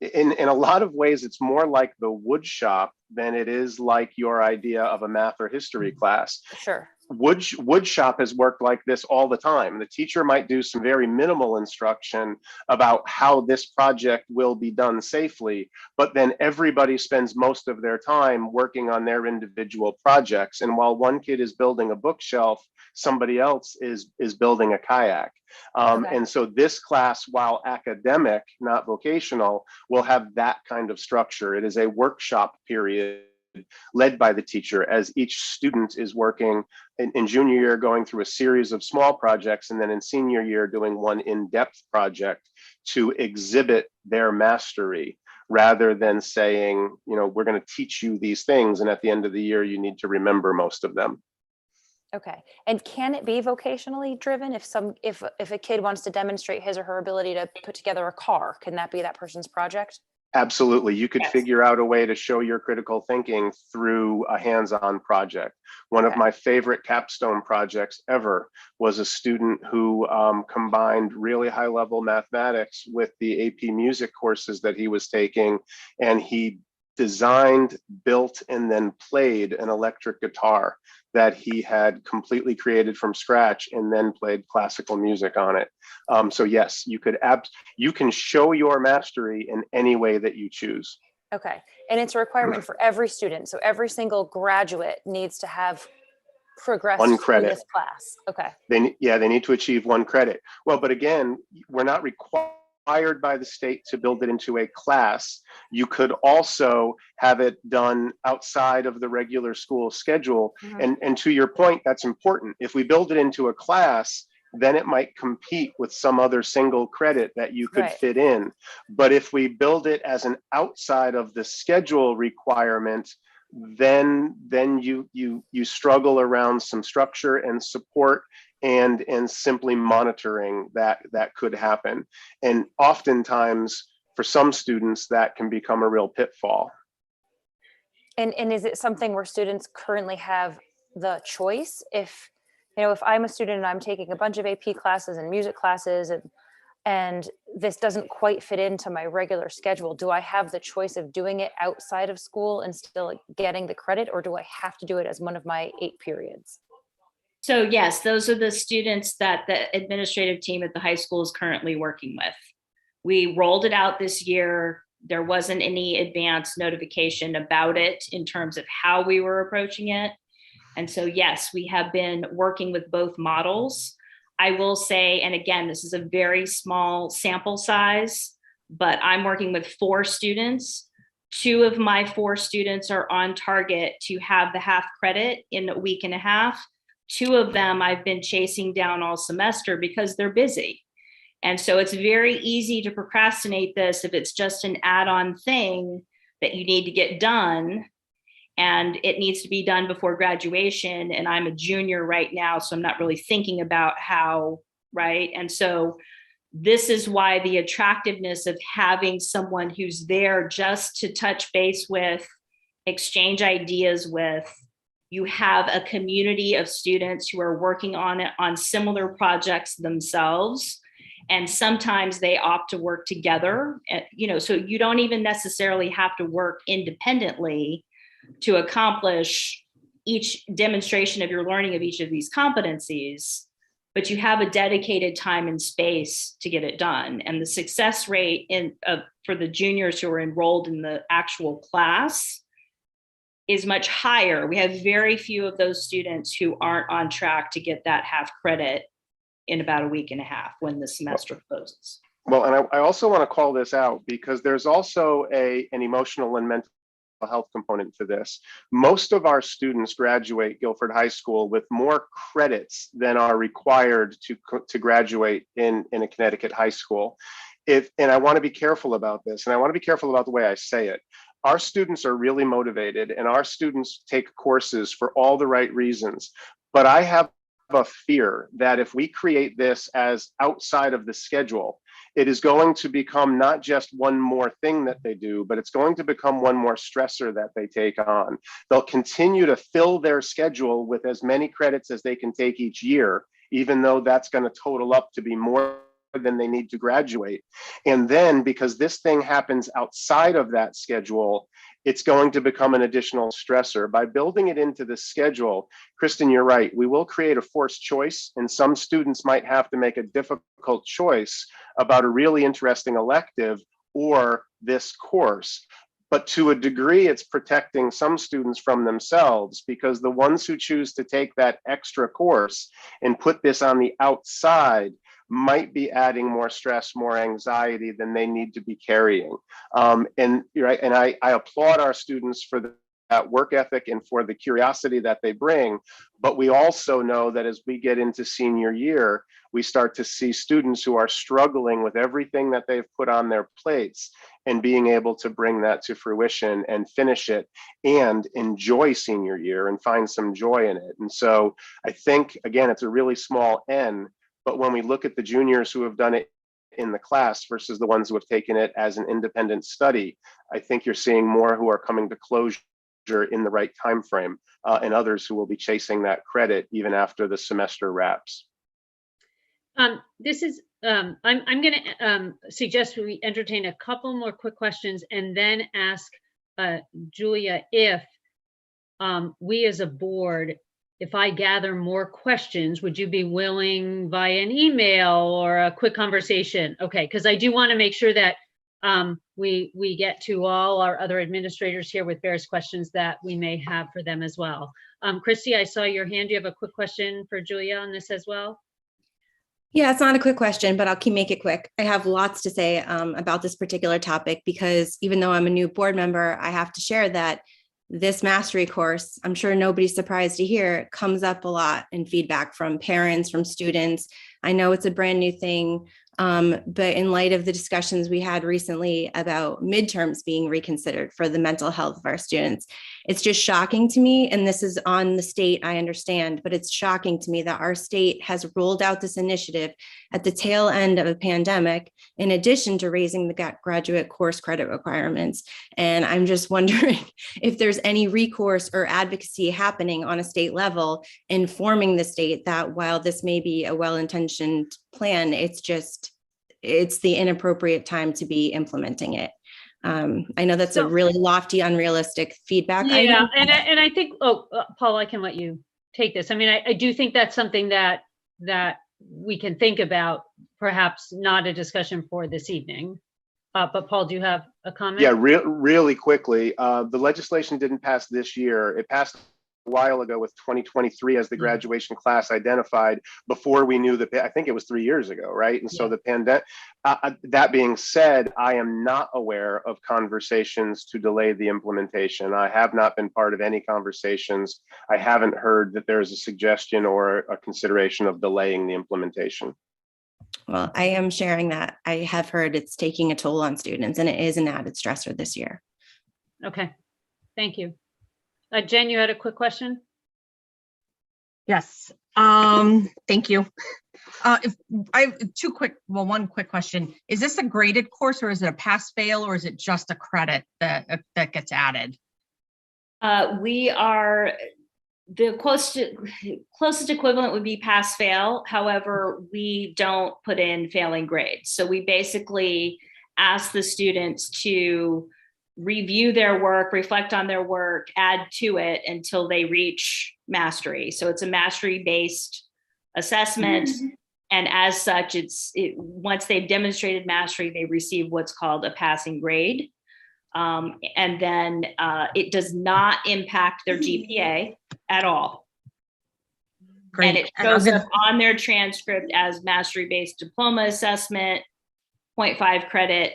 in a lot of ways, it's more like the wood shop than it is like your idea of a math or history class. Sure. Wood shop has worked like this all the time. The teacher might do some very minimal instruction about how this project will be done safely, but then everybody spends most of their time working on their individual projects. And while one kid is building a bookshelf, somebody else is building a kayak. And so this class, while academic, not vocational, will have that kind of structure. It is a workshop period led by the teacher as each student is working in junior year, going through a series of small projects, and then in senior year doing one in-depth project to exhibit their mastery, rather than saying, you know, we're going to teach you these things, and at the end of the year you need to remember most of them. Okay. And can it be vocationally driven? If a kid wants to demonstrate his or her ability to put together a car, can that be that person's project? Absolutely. You could figure out a way to show your critical thinking through a hands-on project. One of my favorite capstone projects ever was a student who combined really high-level mathematics with the AP music courses that he was taking, and he designed, built, and then played an electric guitar that he had completely created from scratch, and then played classical music on it. So yes, you can show your mastery in any way that you choose. Okay. And it's a requirement for every student. So every single graduate needs to have progressed 1 through credit. this class. Okay. They need to achieve 1 credit. Well, but again, we're not required by the state to build it into a class. You could also have it done outside of the regular school schedule. And to your point, that's important. If we build it into a class, then it might compete with some other single credit that you could fit in. But if we build it as an outside of the schedule requirement, then you struggle around some structure and support and simply monitoring that could happen. And oftentimes for some students that can become a real pitfall. And is it something where students currently have the choice? If I'm a student and I'm taking a bunch of AP classes and music classes and this doesn't quite fit into my regular schedule, do I have the choice of doing it outside of school and still getting the credit, or do I have to do it as one of my 8 periods? So yes, those are the students that the administrative team at the high school is currently working with. We rolled it out this year. There wasn't any advance notification about it in terms of how we were approaching it. And so, yes, we have been working with both models. I will say, and again, this is a very small sample size, but I'm working with 4 students. 2 of my 4 students are on target to have the half credit in a week and a half. 2 of them I've been chasing down all semester because they're busy. And so it's very easy to procrastinate this if it's just an add-on thing that you need to get done. And it needs to be done before graduation. And I'm a junior right now, so I'm not really thinking about how, right? And so this is why the attractiveness of having someone who's there just to touch base with, exchange ideas with. You have a community of students who are working on it on similar projects themselves. And sometimes they opt to work together, so you don't even necessarily have to work independently to accomplish each demonstration of your learning of each of these competencies, but you have a dedicated time and space to get it done. And the success rate for the juniors who are enrolled in the actual class is much higher. We have very few of those students who aren't on track to get that half credit in about a week and a half when the semester closes. Well, and I also want to call this out because there's also an emotional and mental health component to this. Most of our students graduate Guilford High School with more credits than are required to graduate in a Connecticut high school. and I want to be careful about this, and I want to be careful about the way I say it. Our students are really motivated, and our students take courses for all the right reasons. But I have a fear that if we create this as outside of the schedule, it is going to become not just one more thing that they do, but it's going to become one more stressor that they take on. They'll continue to fill their schedule with as many credits as they can take each year, even though that's going to total up to be more than they need to graduate. And then because this thing happens outside of that schedule, it's going to become an additional stressor. By building it into the schedule, Kristen, you're right, we will create a forced choice, and some students might have to make a difficult choice about a really interesting elective or this course. But to a degree, it's protecting some students from themselves, because the ones who choose to take that extra course and put this on the outside might be adding more stress, more anxiety than they need to be carrying. And I applaud our students for that work ethic and for the curiosity that they bring. But we also know that as we get into senior year, we start to see students who are struggling with everything that they've put on their plates, and being able to bring that to fruition and finish it and enjoy senior year and find some joy in it. And so I think, again, it's a really small N, but when we look at the juniors who have done it in the class versus the ones who have taken it as an independent study, I think you're seeing more who are coming to closure in the right time frame, and others who will be chasing that credit even after the semester wraps. I'm going to suggest we entertain a couple more quick questions and then ask Julia if we as a board, if I gather more questions, would you be willing via an email or a quick conversation? Okay, because I do want to make sure that we get to all our other administrators here with various questions that we may have for them as well. Christy, I saw your hand. Do you have a quick question for Julia on this as well? Yeah, it's not a quick question, but I'll make it quick. I have lots to say about this particular topic, because even though I'm a new board member, I have to share that this mastery course, I'm sure nobody's surprised to hear, comes up a lot in feedback from parents, from students. I know it's a brand new thing, but in light of the discussions we had recently about midterms being reconsidered for the mental health of our students, it's just shocking to me, and this is on the state, I understand, but it's shocking to me that our state has rolled out this initiative at the tail end of a pandemic, in addition to raising the graduate course credit requirements. And I'm just wondering if there's any recourse or advocacy happening on a state level, informing the state that while this may be a well-intentioned plan, it's the inappropriate time to be implementing it. I know that's a really lofty, unrealistic feedback. Yeah, and I think, Paul, I can let you take this. I mean, I do think that's something that we can think about, perhaps not a discussion for this evening. But Paul, do you have a comment? Yeah, really quickly. The legislation didn't pass this year. It passed a while ago with 2023 as the graduation class identified, before we knew that, I think it was 3 years ago, right? And so the pandemic, that being said, I am not aware of conversations to delay the implementation. I have not been part of any conversations. I haven't heard that there's a suggestion or a consideration of delaying the implementation. Well, I am sharing that. I have heard it's taking a toll on students, and it is an added stressor this year. Okay, thank you. Jen, you had a quick question? Yes, thank you. If I have one quick question. Is this a graded course, or is it a pass fail, or is it just a credit that gets added? The closest equivalent would be pass fail. However, we don't put in failing grades. So we basically ask the students to review their work, reflect on their work, add to it until they reach mastery. So it's a mastery-based assessment. Mm-hmm. And as such, once they've demonstrated mastery, they receive what's called a passing grade. And then it does not impact their GPA at all. Great. And it shows up on their transcript as mastery-based diploma assessment, 0.5 credit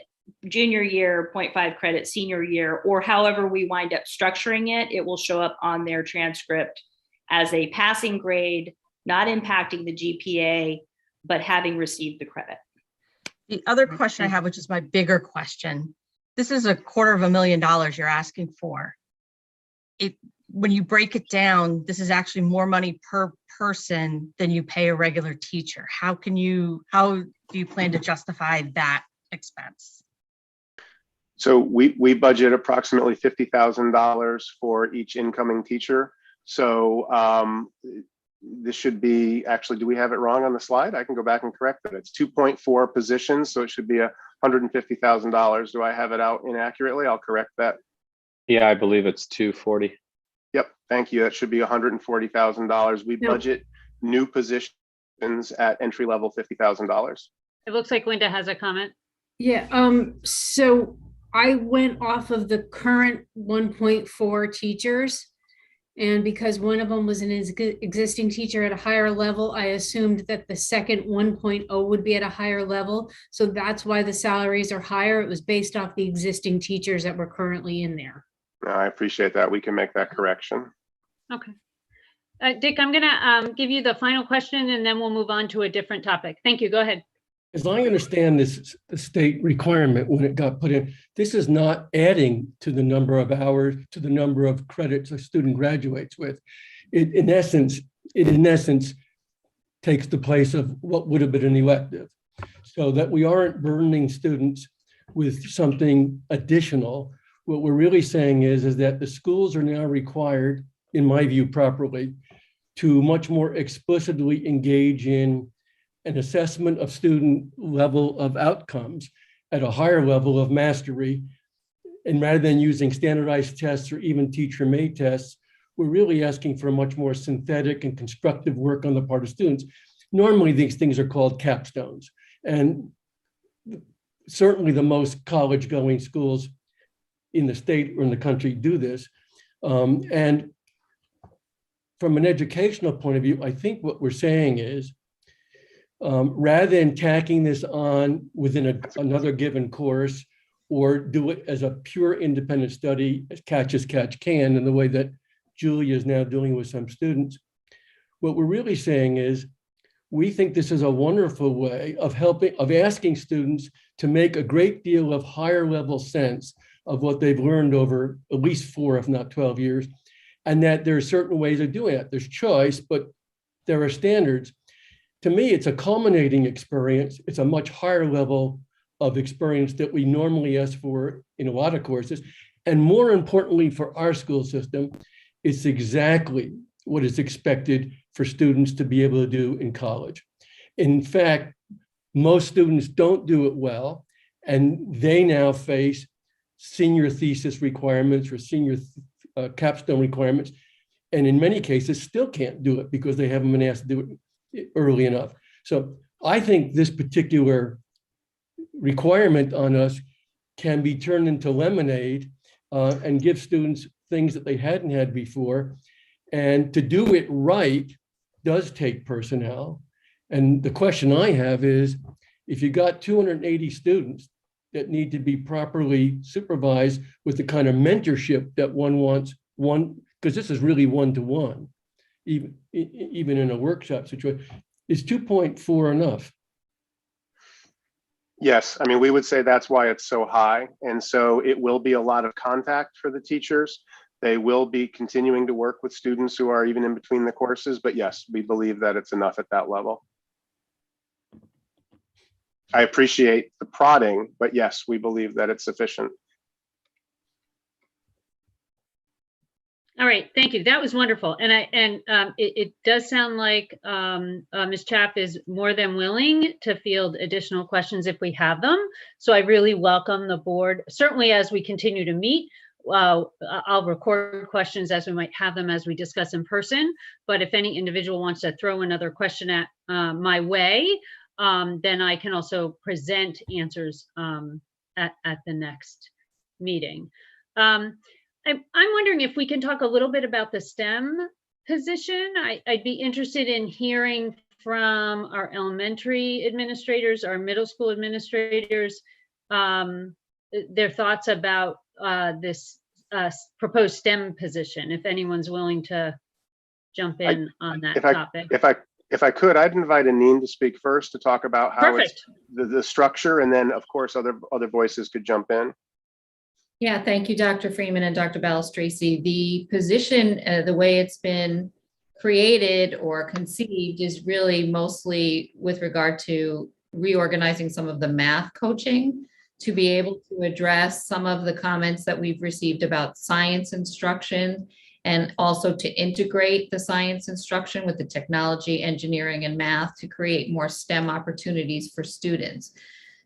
junior year, 0.5 credit senior year, or however we wind up structuring it, it will show up on their transcript as a passing grade, not impacting the GPA, but having received the credit. The other question I have, which is my bigger question, this is $250,000 you're asking for. When you break it down, this is actually more money per person than you pay a regular teacher. How do you plan to justify that expense? So we budget approximately $50,000 for each incoming teacher. So this should be, actually, do we have it wrong on the slide? I can go back and correct it. It's 2.4 positions, so it should be $150,000. Do I have it out inaccurately? I'll correct that. Yeah, I believe it's 240. Yep, thank you. That should be $140,000. We budget new positions at entry level $50,000. It looks like Linda has a comment. Yeah, so I went off of the current 1.4 teachers. And because one of them was an existing teacher at a higher level, I assumed that the second 1.0 would be at a higher level. So that's why the salaries are higher. It was based off the existing teachers that were currently in there. I appreciate that. We can make that correction. Okay. Dick, I'm going to give you the final question and then we'll move on to a different topic. Thank you. Go ahead. As I understand this, the state requirement when it got put in, this is not adding to the number of hours, to the number of credits a student graduates with. It in essence takes the place of what would have been an elective, so that we aren't burdening students with something additional. What we're really saying is that the schools are now required, in my view properly, to much more explicitly engage in an assessment of student level of outcomes at a higher level of mastery. And rather than using standardized tests or even teacher-made tests, we're really asking for much more synthetic and constructive work on the part of students. Normally, these things are called capstones. And certainly the most college-going schools in the state or in the country do this. And from an educational point of view, I think what we're saying is, rather than tacking this on within another given course, or do it as a pure independent study, as catch can, in the way that Julia is now doing with some students, what we're really saying is, we think this is a wonderful way of asking students to make a great deal of higher level sense of what they've learned over at least 4, if not 12 years, and that there are certain ways of doing it. There's choice, but there are standards. To me, it's a culminating experience. It's a much higher level of experience that we normally ask for in a lot of courses. And more importantly for our school system, it's exactly what is expected for students to be able to do in college. In fact, most students don't do it well, and they now face senior thesis requirements or senior capstone requirements, and in many cases still can't do it because they haven't been asked to do it early enough. So I think this particular requirement on us can be turned into lemonade and give students things that they hadn't had before. And to do it right does take personnel. And the question I have is, if you got 280 students that need to be properly supervised with the kind of mentorship that one wants, because this is really one-to-one, even in a workshop situation, is 2.4 enough? Yes, I mean, we would say that's why it's so high. And so it will be a lot of contact for the teachers. They will be continuing to work with students who are even in between the courses, but yes, we believe that it's enough at that level. I appreciate the prodding, but yes, we believe that it's sufficient. All right, thank you. That was wonderful. And it does sound like Ms. Chapp is more than willing to field additional questions if we have them. So I really welcome the board. Certainly as we continue to meet, I'll record questions as we might have them as we discuss in person. But if any individual wants to throw another question at my way, then I can also present answers at the next meeting. I'm wondering if we can talk a little bit about the STEM position. I'd be interested in hearing from our elementary administrators, our middle school administrators, their thoughts about this proposed STEM position, if anyone's willing to jump in on that topic. If I could, I'd invite Aneen to speak first to talk about how it's the structure, and then of course other voices could jump in. Yeah, thank you, Dr. Freeman and Dr. Tracy. The position, the way it's been created or conceived is really mostly with regard to reorganizing some of the math coaching to be able to address some of the comments that we've received about science instruction, and also to integrate the science instruction with the technology, engineering, and math to create more STEM opportunities for students.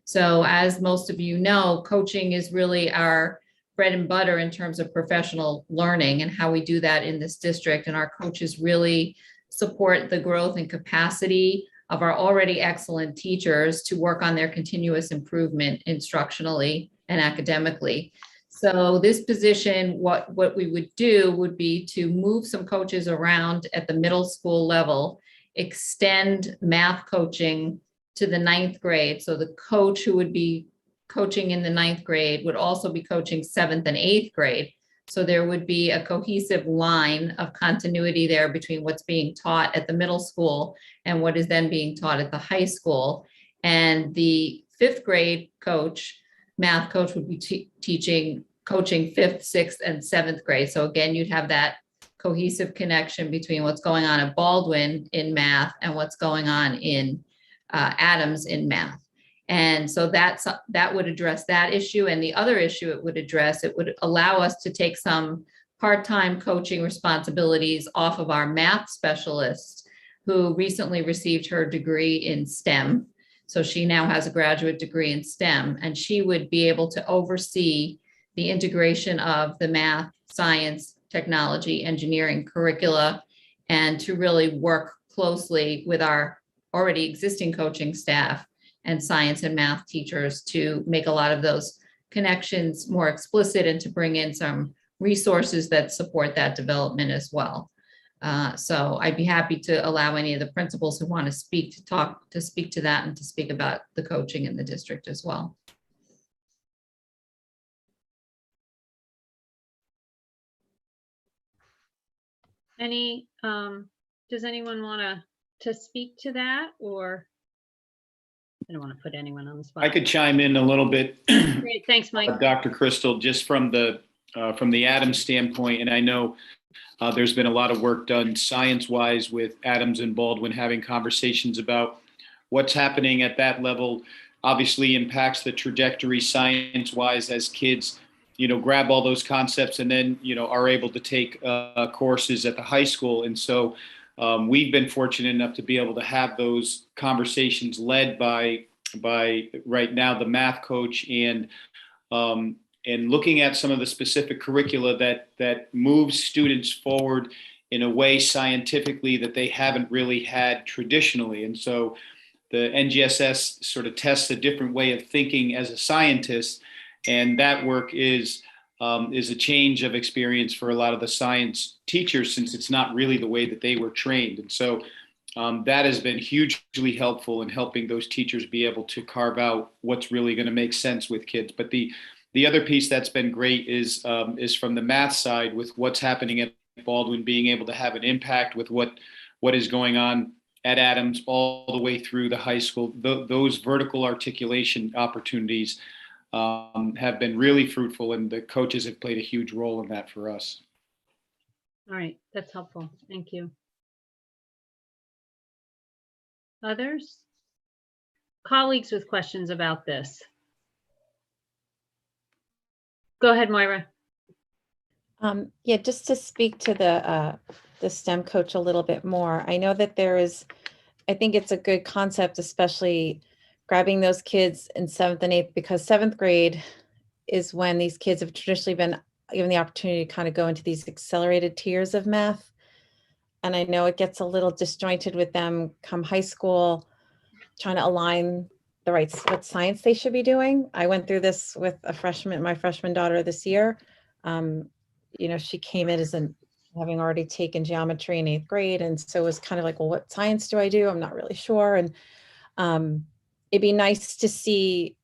So as most of you know, coaching is really our bread and butter in terms of professional learning and how we do that in this district. And our coaches really support the growth and capacity of our already excellent teachers to work on their continuous improvement instructionally and academically. So this position, what we would do would be to move some coaches around at the middle school level, extend math coaching to the 9th grade. So the coach who would be coaching in the 9th grade would also be coaching 7th and 8th grade. So there would be a cohesive line of continuity there between what's being taught at the middle school and what is then being taught at the high school. And the 5th grade coach, math coach, would be coaching 5th, 6th, and 7th grade. So again, you'd have that cohesive connection between what's going on at Baldwin in math and what's going on in Adams in math. And so that would address that issue. And the other issue it would allow us to take some part-time coaching responsibilities off of our math specialist who recently received her degree in STEM. So she now has a graduate degree in STEM, and she would be able to oversee the integration of the math, science, technology, engineering curricula, and to really work closely with our already existing coaching staff and science and math teachers to make a lot of those connections more explicit and to bring in some resources that support that development as well. So I'd be happy to allow any of the principals who want to speak to that and to speak about the coaching in the district as well. Does anyone want to speak to that, or? I don't want to put anyone on the spot. I could chime in a little bit. Great, thanks, Mike. Dr. Crystal, just from the Adams standpoint, and I know there's been a lot of work done science-wise with Adams and Baldwin having conversations about what's happening at that level. Obviously impacts the trajectory science-wise as kids, grab all those concepts and then, are able to take courses at the high school. And so we've been fortunate enough to be able to have those conversations led by right now the math coach and looking at some of the specific curricula that moves students forward in a way scientifically that they haven't really had traditionally. And so the NGSS sort of tests a different way of thinking as a scientist, and that work is a change of experience for a lot of the science teachers since it's not really the way that they were trained. And so that has been hugely helpful in helping those teachers be able to carve out what's really going to make sense with kids. But the other piece that's been great is from the math side with what's happening at Baldwin, being able to have an impact with what is going on at Adams all the way through the high school. Those vertical articulation opportunities have been really fruitful, and the coaches have played a huge role in that for us. All right, that's helpful. Thank you. Others? Colleagues with questions about this? Go ahead, Moira. Yeah, just to speak to the STEM coach a little bit more. I know that I think it's a good concept, especially grabbing those kids in 7th and 8th, because 7th grade is when these kids have traditionally been given the opportunity to kind of go into these accelerated tiers of math. And I know it gets a little disjointed with them come high school, trying to align what science they should be doing. I went through this with my freshman daughter this year. She came in having already taken geometry in 8th grade. And so it was kind of like, well, what science do I do? I'm not really sure. And it'd be nice to see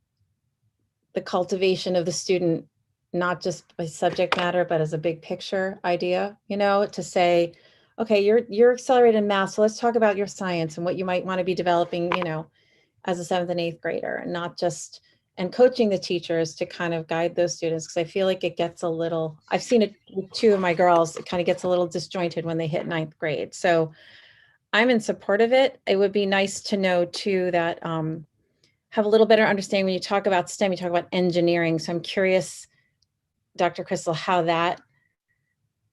the cultivation of the student, not just by subject matter, but as a big picture idea, to say, okay, you're accelerated in math, so let's talk about your science and what you might want to be developing, as a 7th and 8th grader, and not just, and coaching the teachers to kind of guide those students. Because I feel like it gets a little, I've seen it with 2 of my girls, it kind of gets a little disjointed when they hit 9th grade. So I'm in support of it. It would be nice to know too that have a little better understanding when you talk about STEM, you talk about engineering. So I'm curious, Dr. Crystal, how that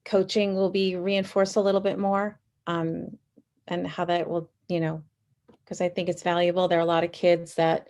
coaching will be reinforced a little bit more, and how that will, because I think it's valuable. There are a lot of kids that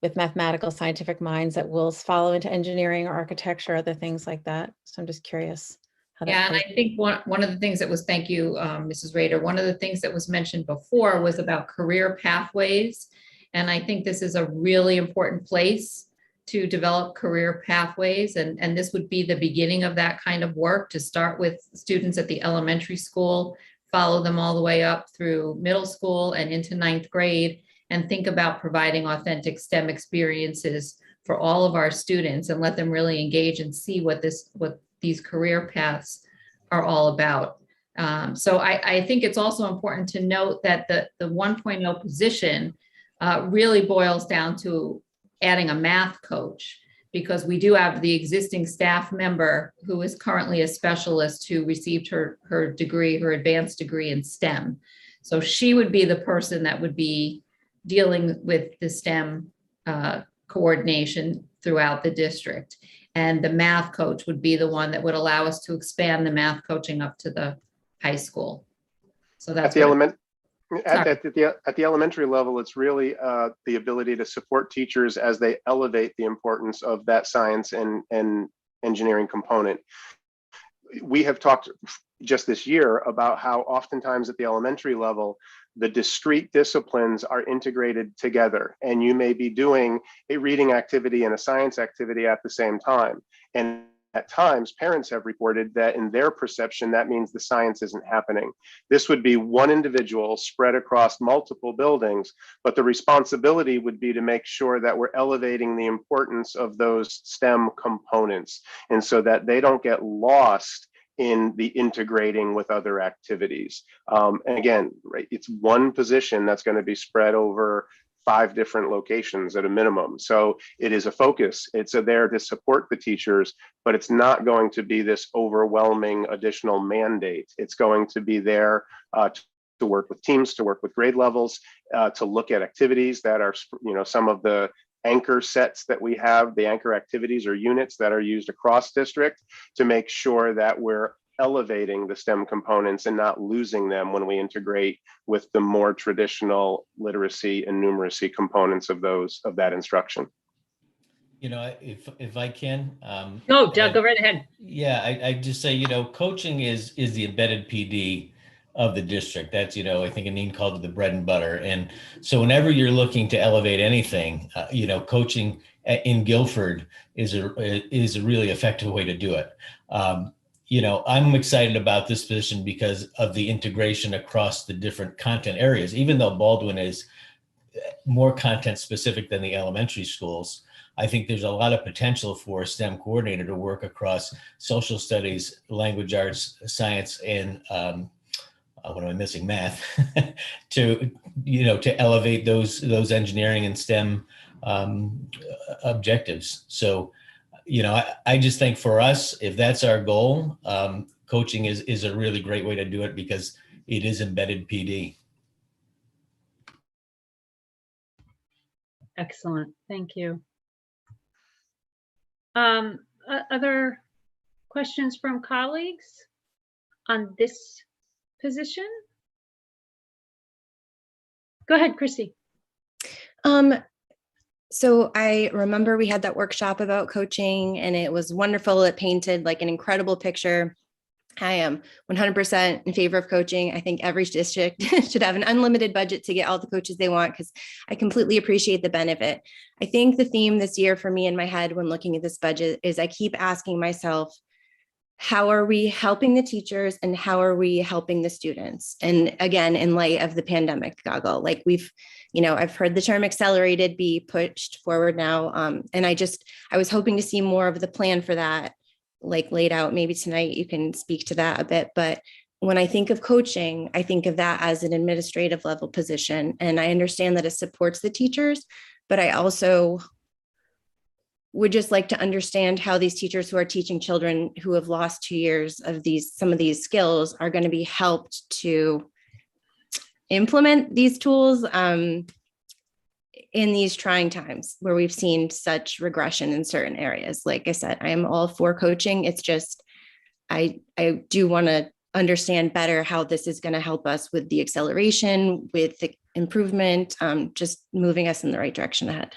with mathematical, scientific minds that will follow into engineering or architecture, other things like that. So I'm just curious how that Yeah, and plays. I think one of the things that was, thank you, Mrs. Rader, one of the things that was mentioned before was about career pathways. And I think this is a really important place to develop career pathways. And this would be the beginning of that kind of work, to start with students at the elementary school, follow them all the way up through middle school and into 9th grade, and think about providing authentic STEM experiences for all of our students, and let them really engage and see what these career paths are all about. So I think it's also important to note that the 1.0 position really boils down to adding a math coach, because we do have the existing staff member who is currently a specialist who received her degree, her advanced degree in STEM. So she would be the person that would be dealing with the STEM coordination throughout the district. And the math coach would be the one that would allow us to expand the math coaching up to the high school. So that's at the elementary level, it's really the ability to support teachers as they elevate the importance of that science and engineering component. We have talked just this year about how oftentimes at the elementary level, the discrete disciplines are integrated together, and you may be doing a reading activity and a science activity at the same time. And at times, parents have reported that in their perception, that means the science isn't happening. This would be one individual spread across multiple buildings, but the responsibility would be to make sure that we're elevating the importance of those STEM components, and so that they don't get lost in the integrating with other activities. And again, right, it's one position that's going to be spread over 5 different locations at a minimum. So it is a focus. It's there to support the teachers, but it's not going to be this overwhelming additional mandate. It's going to be there to work with teams, to work with grade levels, to look at activities that are, some of the anchor sets that we have, the anchor activities or units that are used across district, to make sure that we're elevating the STEM components and not losing them when we integrate with the more traditional literacy and numeracy components of that instruction. If I can. No, Doug, go right ahead. Yeah, I just say, coaching is the embedded PD of the district. That's, I think Anine called it the bread and butter. And so whenever you're looking to elevate anything, coaching in Guilford is a really effective way to do it. I'm excited about this position because of the integration across the different content areas, even though Baldwin is more content specific than the elementary schools. I think there's a lot of potential for a STEM coordinator to work across social studies, language arts, science, and what am I missing? Math, to elevate those engineering and STEM objectives. So, I just think for us, if that's our goal, coaching is a really great way to do it because it is embedded PD. Excellent, thank you. Other questions from colleagues on this position? Go ahead, Chrissy. So I remember we had that workshop about coaching and it was wonderful. It painted like an incredible picture. I am 100% in favor of coaching. I think every district should have an unlimited budget to get all the coaches they want because I completely appreciate the benefit. I think the theme this year for me in my head when looking at this budget is I keep asking myself, how are we helping the teachers and how are we helping the students? And again, in light of the pandemic goggle, like I've heard the term accelerated be pushed forward now. And I was hoping to see more of the plan for that, like laid out. Maybe tonight you can speak to that a bit, but when I think of coaching, I think of that as an administrative level position. And I understand that it supports the teachers, but I also would just like to understand how these teachers who are teaching children who have lost 2 years of some of these skills are going to be helped to implement these tools in these trying times where we've seen such regression in certain areas. Like I said, I am all for coaching. It's just, I do want to understand better how this is going to help us with the acceleration, with the improvement, just moving us in the right direction ahead.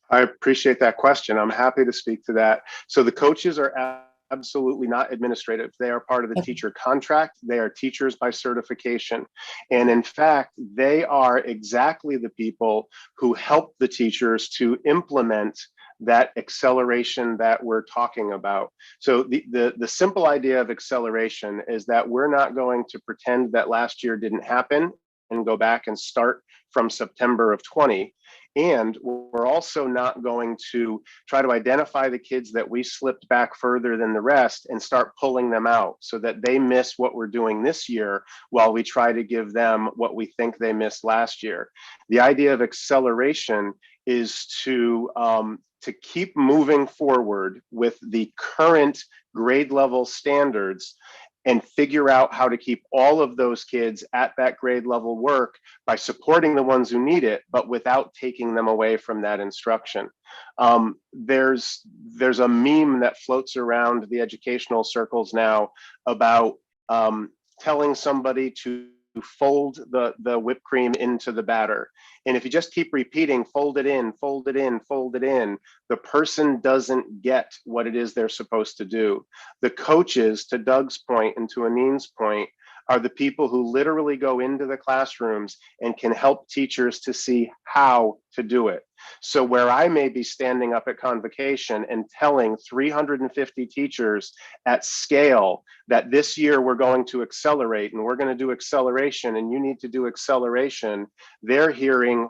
I appreciate that question. I'm happy to speak to that. So the coaches are absolutely not administrative. They are part of the teacher contract. They are teachers by certification. And in fact, they are exactly the people who help the teachers to implement that acceleration that we're talking about. So the simple idea of acceleration is that we're not going to pretend that last year didn't happen and go back and start from September of 20. And we're also not going to try to identify the kids that we slipped back further than the rest and start pulling them out so that they miss what we're doing this year while we try to give them what we think they missed last year. The idea of acceleration is to keep moving forward with the current grade level standards and figure out how to keep all of those kids at that grade level work by supporting the ones who need it, but without taking them away from that instruction. There's a meme that floats around the educational circles now about telling somebody to fold the whipped cream into the batter. And if you just keep repeating, fold it in, fold it in, fold it in, the person doesn't get what it is they're supposed to do. The coaches, to Doug's point and to Amin's point, are the people who literally go into the classrooms and can help teachers to see how to do it. So where I may be standing up at convocation and telling 350 teachers at scale that this year we're going to accelerate and we're going to do acceleration and you need to do acceleration, they're hearing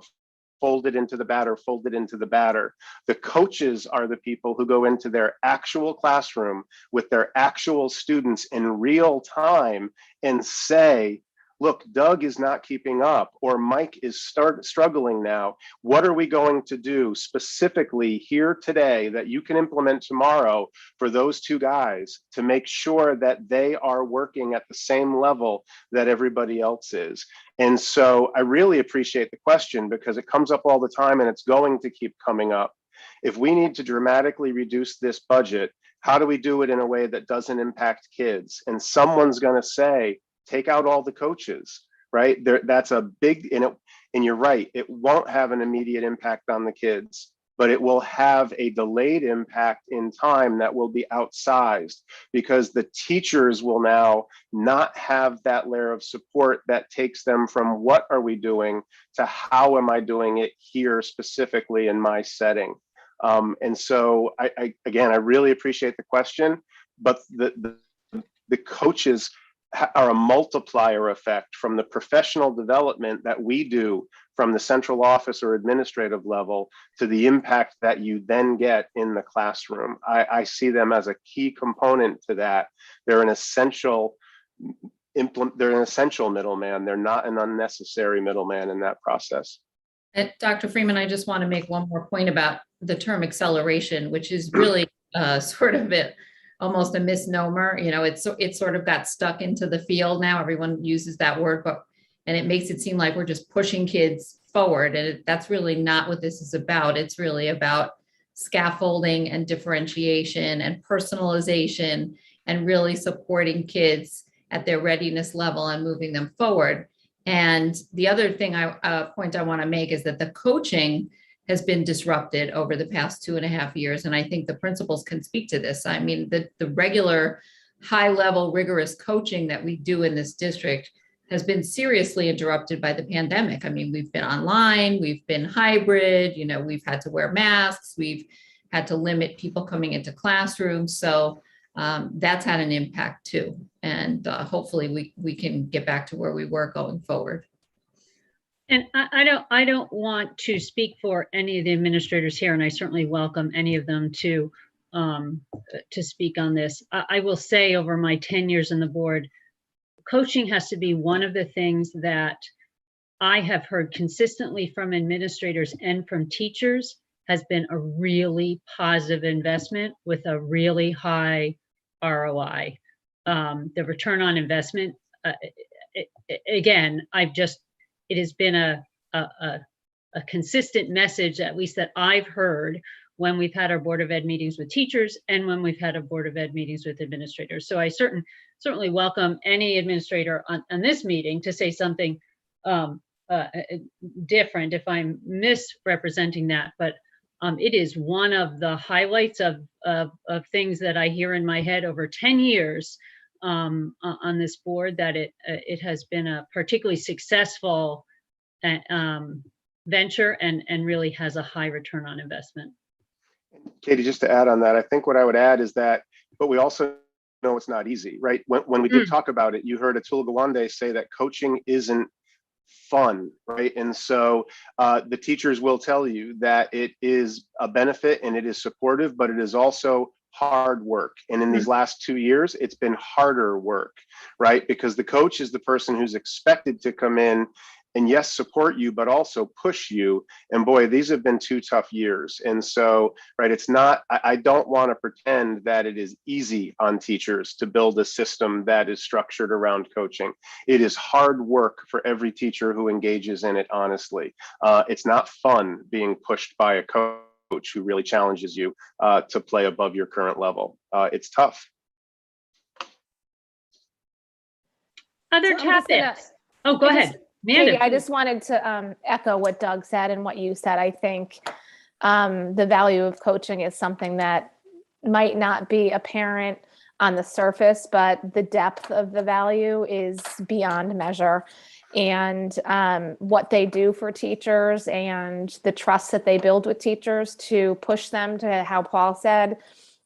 fold it into the batter, fold it into the batter. The coaches are the people who go into their actual classroom with their actual students in real time and say, look, Doug is not keeping up, or Mike is struggling now. What are we going to do specifically here today that you can implement tomorrow for those two guys to make sure that they are working at the same level that everybody else is? And so I really appreciate the question because it comes up all the time and it's going to keep coming up. If we need to dramatically reduce this budget, how do we do it in a way that doesn't impact kids? And someone's going to say, take out all the coaches, right? That's a big, and you're right, it won't have an immediate impact on the kids, but it will have a delayed impact in time that will be outsized because the teachers will now not have that layer of support that takes them from what are we doing to how am I doing it here specifically in my setting. And so I really appreciate the question, but the coaches are a multiplier effect from the professional development that we do from the central office or administrative level to the impact that you then get in the classroom. I see them as a key component to that. They're an essential middleman. They're not an unnecessary middleman in that process. And Dr. Freeman, I just want to make one more point about the term acceleration, which is really sort of almost a misnomer. You know, it sort of got stuck into the field now. Everyone uses that word, and it makes it seem like we're just pushing kids forward. And that's really not what this is about. It's really about scaffolding and differentiation and personalization and really supporting kids at their readiness level and moving them forward. And the other thing point I want to make is that the coaching has been disrupted over the past 2.5 years. And I think the principals can speak to this. I mean, the regular high level rigorous coaching that we do in this district has been seriously interrupted by the pandemic. I mean, we've been online, we've been hybrid, we've had to wear masks, we've had to limit people coming into classrooms. So that's had an impact too. And hopefully we can get back to where we were going forward. And I don't want to speak for any of the administrators here, and I certainly welcome any of them to speak on this. I will say over my 10 years on the board, coaching has to be one of the things that I have heard consistently from administrators and from teachers has been a really positive investment with a really high ROI. The return on investment, again, it has been a consistent message, at least that I've heard when we've had our Board of Ed meetings with teachers and when we've had our Board of Ed meetings with administrators. So I certainly welcome any administrator on this meeting to say something different if I'm misrepresenting that, but it is one of the highlights of things that I hear in my head over 10 years on this board, that it has been a particularly successful venture and really has a high return on investment. Katie, just to add on that, I think what I would add is that, but we also know it's not easy, right? When we did talk about it, you heard Atul Gawande say that coaching isn't fun, right? And so the teachers will tell you that it is a benefit and it is supportive, but it is also hard work. And in these last 2 years, it's been harder work, right? Because the coach is the person who's expected to come in and yes, support you, but also push you. And boy, these have been 2 tough years. And so, right, it's not, I don't want to pretend that it is easy on teachers to build a system that is structured around coaching. It is hard work for every teacher who engages in it, honestly. It's not fun being pushed by a coach who really challenges you to play above your current level. It's tough. Other topics. Oh, go ahead. Katie, I just wanted to echo what Doug said and what you said. I think the value of coaching is something that might not be apparent on the surface, but the depth of the value is beyond measure. And what they do for teachers and the trust that they build with teachers to push them to, how Paul said,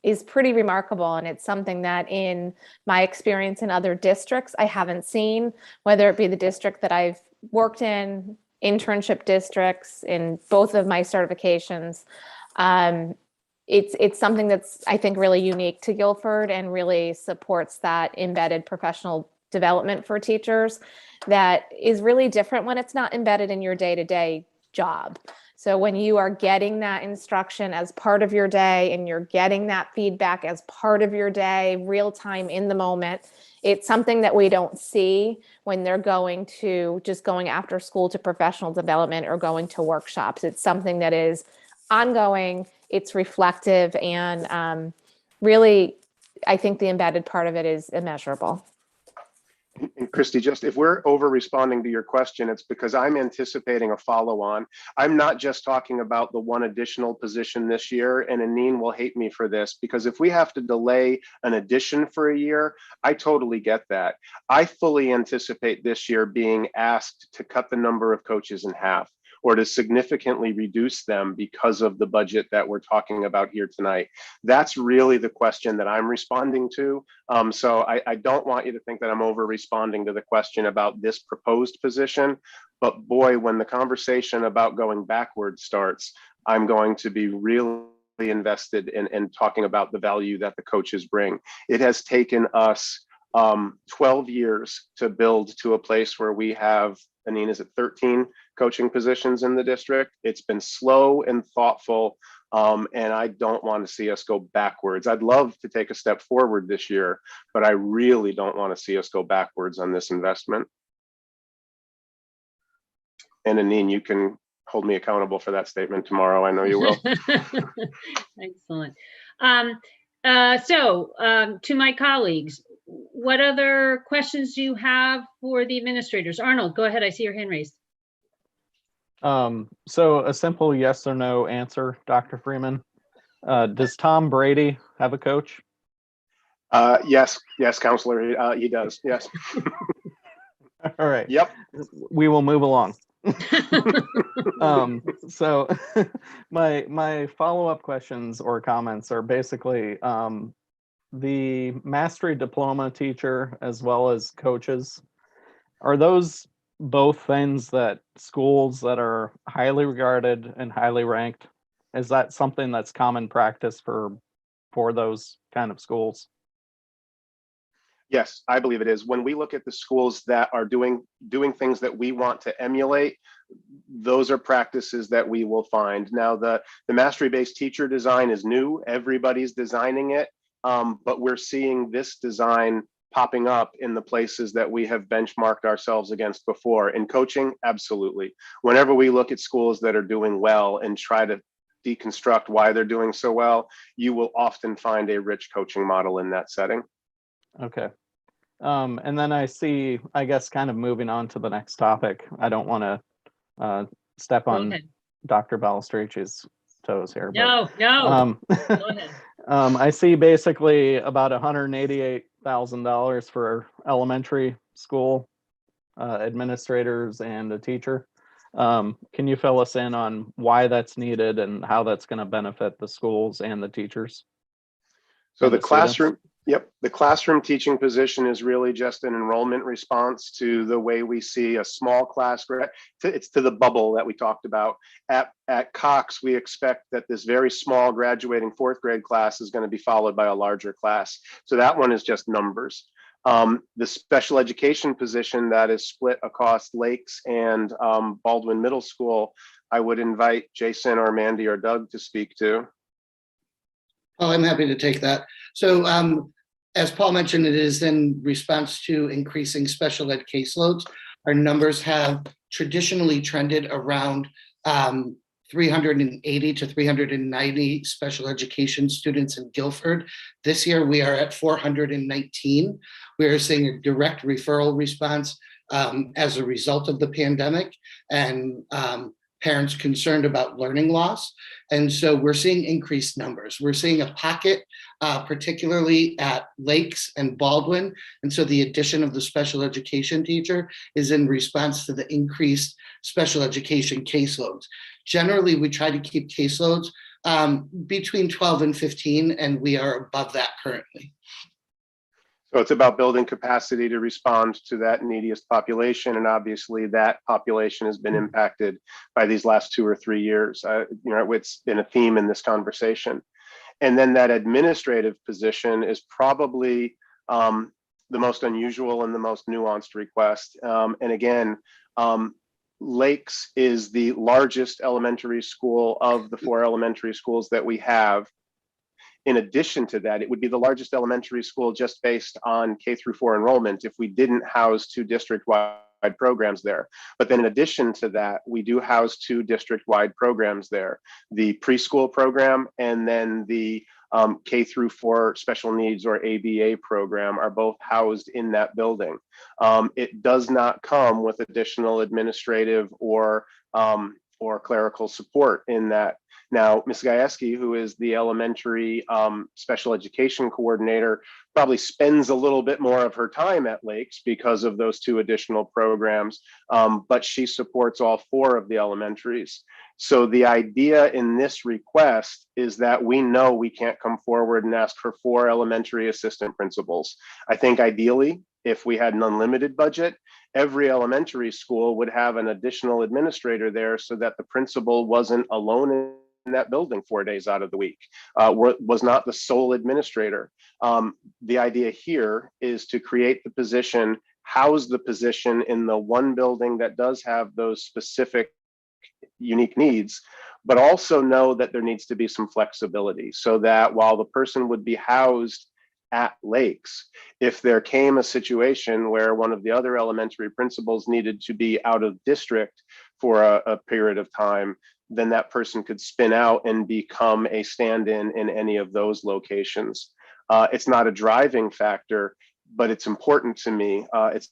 is pretty remarkable. And it's something that in my experience in other districts, I haven't seen, whether it be the district that I've worked in, internship districts, in both of my certifications. It's something that's, I think, really unique to Guilford and really supports that embedded professional development for teachers that is really different when it's not embedded in your day-to-day job. So when you are getting that instruction as part of your day and you're getting that feedback as part of your day, real time in the moment, it's something that we don't see when they're going after school to professional development or going to workshops. It's something that is ongoing, it's reflective, and really, I think the embedded part of it is immeasurable. And Christy, just if we're over responding to your question, it's because I'm anticipating a follow-on. I'm not just talking about the one additional position this year, and Aneen will hate me for this, because if we have to delay an addition for a year, I totally get that. I fully anticipate this year being asked to cut the number of coaches in half, or to significantly reduce them because of the budget that we're talking about here tonight. That's really the question that I'm responding to. So I don't want you to think that I'm over responding to the question about this proposed position, but boy, when the conversation about going backwards starts, I'm going to be really invested in talking about the value that the coaches bring. It has taken us 12 years to build to a place where we have, Aneen, is it 13 coaching positions in the district? It's been slow and thoughtful, and I don't want to see us go backwards. I'd love to take a step forward this year, but I really don't want to see us go backwards on this investment. And Aneen, you can hold me accountable for that statement tomorrow. I know you will. Excellent. To my colleagues, what other questions do you have for the administrators? Arnold, go ahead. I see your hand raised. So a simple yes or no answer, Dr. Freeman. Does Tom Brady have a coach? Yes, counselor. He does. Yes. All right. Yep. We will move along. So my follow-up questions or comments are basically the mastery diploma teacher as well as coaches. Are those both things that schools that are highly regarded and highly ranked? Is that something that's common practice for those kind of schools? Yes, I believe it is. When we look at the schools that are doing things that we want to emulate, those are practices that we will find. Now, the mastery-based teacher design is new. Everybody's designing it, but we're seeing this design popping up in the places that we have benchmarked ourselves against before. In coaching, absolutely. Whenever we look at schools that are doing well and try to deconstruct why they're doing so well, you will often find a rich coaching model in that setting. Okay. And then I see, I guess, kind of moving on to the next topic. I don't want to step Go on ahead. Dr. Balistrici's toes here. No, but, Go ahead. I see basically about $188,000 for elementary school administrators and a teacher. Can you fill us in on why that's needed and how that's going to benefit the schools and the teachers? So and the students? classroom, yep, the classroom teaching position is really just an enrollment response to the way we see a small class. It's to the bubble that we talked about. At Cox, we expect that this very small graduating fourth grade class is going to be followed by a larger class. So that one is just numbers. The special education position that is split across Lakes and Baldwin Middle School, I would invite Jason or Mandy or Doug to speak to. Oh, I'm happy to take that. So as Paul mentioned, it is in response to increasing special ed caseloads. Our numbers have traditionally trended around 380 to 390 special education students in Guilford. This year, we are at 419. We are seeing a direct referral response as a result of the pandemic and parents concerned about learning loss. And so we're seeing increased numbers. We're seeing a pocket, particularly at Lakes and Baldwin. And so the addition of the special education teacher is in response to the increased special education caseloads. Generally, we try to keep caseloads between 12 and 15, and we are above that currently. So it's about building capacity to respond to that neediest population. And obviously that population has been impacted by these last 2 or 3 years. It's been a theme in this conversation. And then that administrative position is probably the most unusual and the most nuanced request. And again, Lakes is the largest elementary school of the 4 elementary schools that we have. In addition to that, it would be the largest elementary school just based on K through 4 enrollment if we didn't house 2 district-wide programs there. But then in addition to that, we do house 2 district-wide programs there, the preschool program and then the K through 4 special needs or ABA program are both housed in that building. It does not come with additional administrative or clerical support in that. Now, Ms. Gajewski, who is the elementary special education coordinator, probably spends a little bit more of her time at Lakes because of those 2 additional programs, but she supports all 4 of the elementaries. So the idea in this request is that we know we can't come forward and ask for 4 elementary assistant principals. I think ideally, if we had an unlimited budget, every elementary school would have an additional administrator there so that the principal wasn't alone in that building 4 days out of the week, was not the sole administrator. The idea here is to create the position, house the position in the one building that does have those specific unique needs, but also know that there needs to be some flexibility so that while the person would be housed at Lakes, if there came a situation where one of the other elementary principals needed to be out of district for a period of time, then that person could spin out and become a stand-in in any of those locations. It's not a driving factor, but it's important to me. It's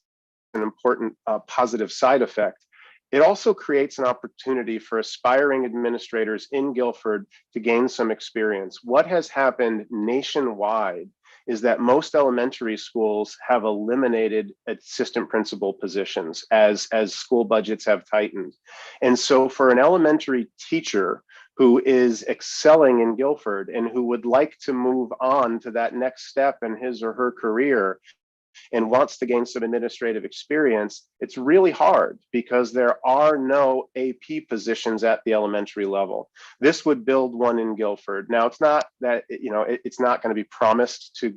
an important positive side effect. It also creates an opportunity for aspiring administrators in Guilford to gain some experience. What has happened nationwide is that most elementary schools have eliminated assistant principal positions as school budgets have tightened. And so for an elementary teacher who is excelling in Guilford and who would like to move on to that next step in his or her career and wants to gain some administrative experience, it's really hard because there are no AP positions at the elementary level. This would build one in Guilford. Now, it's not that, it's not going to be promised to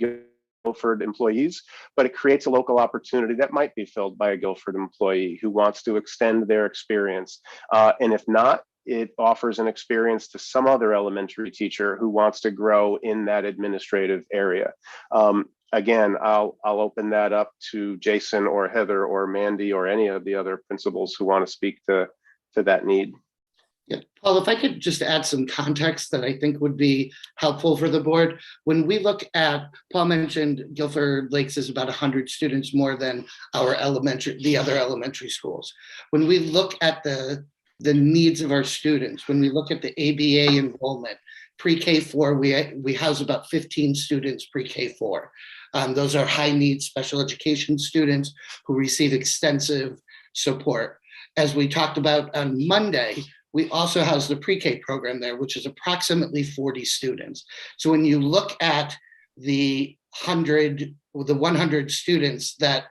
Guilford employees, but it creates a local opportunity that might be filled by a Guilford employee who wants to extend their experience. And if not, it offers an experience to some other elementary teacher who wants to grow in that administrative area. Again, I'll open that up to Jason or Heather or Mandy or any of the other principals who want to speak to that need. Yeah, Paul, if I could just add some context that I think would be helpful for the board. When we look at, Paul mentioned Guilford Lakes is about 100 students more than the other elementary schools. When we look at the needs of our students, when we look at the ABA enrollment, pre-K4, we house about 15 students pre-K4. Those are high needs special education students who receive extensive support. As we talked about on Monday, we also house the pre-K program there, which is approximately 40 students. So when you look at the 100 students that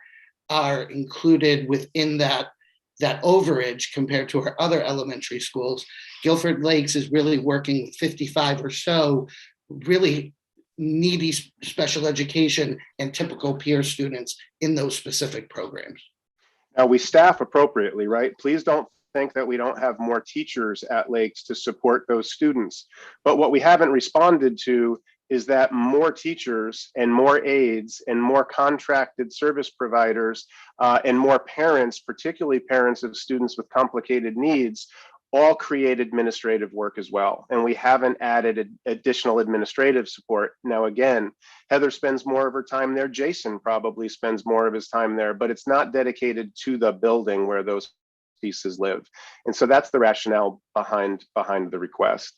are included within that overage compared to our other elementary schools, Guilford Lakes is really working with 55 or so really needy special education and typical peer students in those specific programs. Now, we staff appropriately, right? Please don't think that we don't have more teachers at Lakes to support those students. But what we haven't responded to is that more teachers and more aides and more contracted service providers and more parents, particularly parents of students with complicated needs, all create administrative work as well. And we haven't added additional administrative support. Now, again, Heather spends more of her time there. Jason probably spends more of his time there, but it's not dedicated to the building where those pieces live. And so that's the rationale behind the request.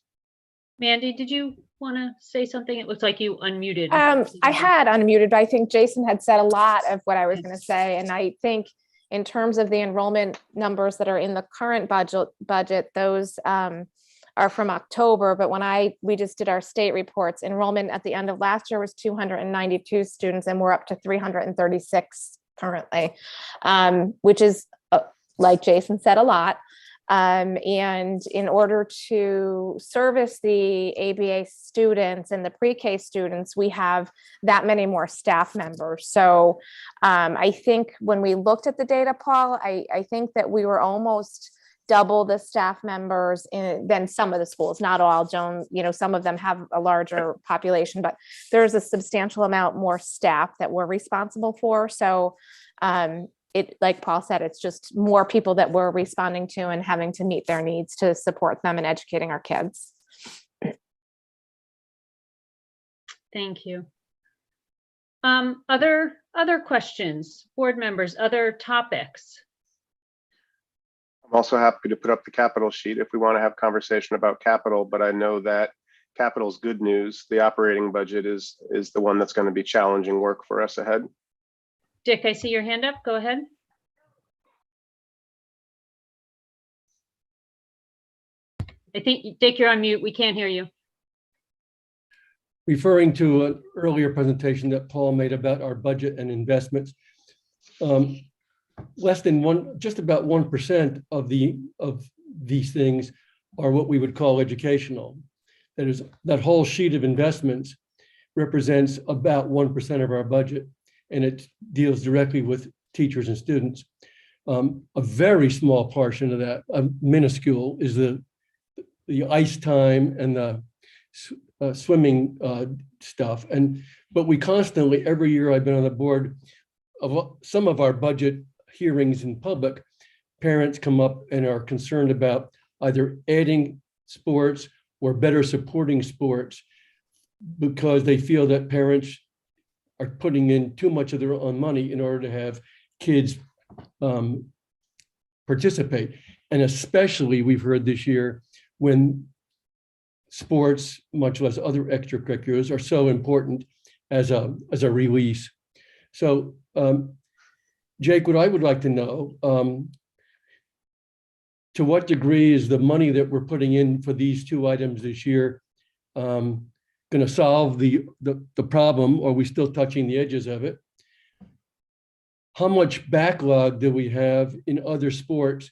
Mandy, did you want to say something? It looks like you unmuted. I had unmuted, but I think Jason had said a lot of what I was going to say. And I think in terms of the enrollment numbers that are in the current budget, those are from October. But when we just did our state reports, enrollment at the end of last year was 292 students, and we're up to 336 currently, which is, like Jason said, a lot. And in order to service the ABA students and the pre-K students, we have that many more staff members. So I think when we looked at the data, Paul, I think that we were almost double the staff members than some of the schools. Not all, Joan, some of them have a larger population, but there's a substantial amount more staff that we're responsible for. So it, like Paul said, it's just more people that we're responding to and having to meet their needs to support them and educating our kids. Thank you. Other questions, board members, other topics? I'm also happy to put up the capital sheet if we want to have conversation about capital, but I know that capital is good news. The operating budget is the one that's going to be challenging work for us ahead. Dick, I see your hand up. Go ahead. I think, Dick, you're on mute. We can't hear you. Referring to an earlier presentation that Paul made about our budget and investments, less than just about 1% of these things are what we would call educational. That is, that whole sheet of investments represents about 1% of our budget, and it deals directly with teachers and students. A very small portion of that, minuscule, is the ice time and the swimming stuff. But we constantly, every year I've been on the board of some of our budget hearings in public, parents come up and are concerned about either adding sports or better supporting sports because they feel that parents are putting in too much of their own money in order to have kids participate. And especially we've heard this year when sports, much less other extracurriculars, are so important as a release. So Jake, what I would like to know, to what degree is the money that we're putting in for these two items this year going to solve the problem, or are we still touching the edges of it? How much backlog do we have in other sports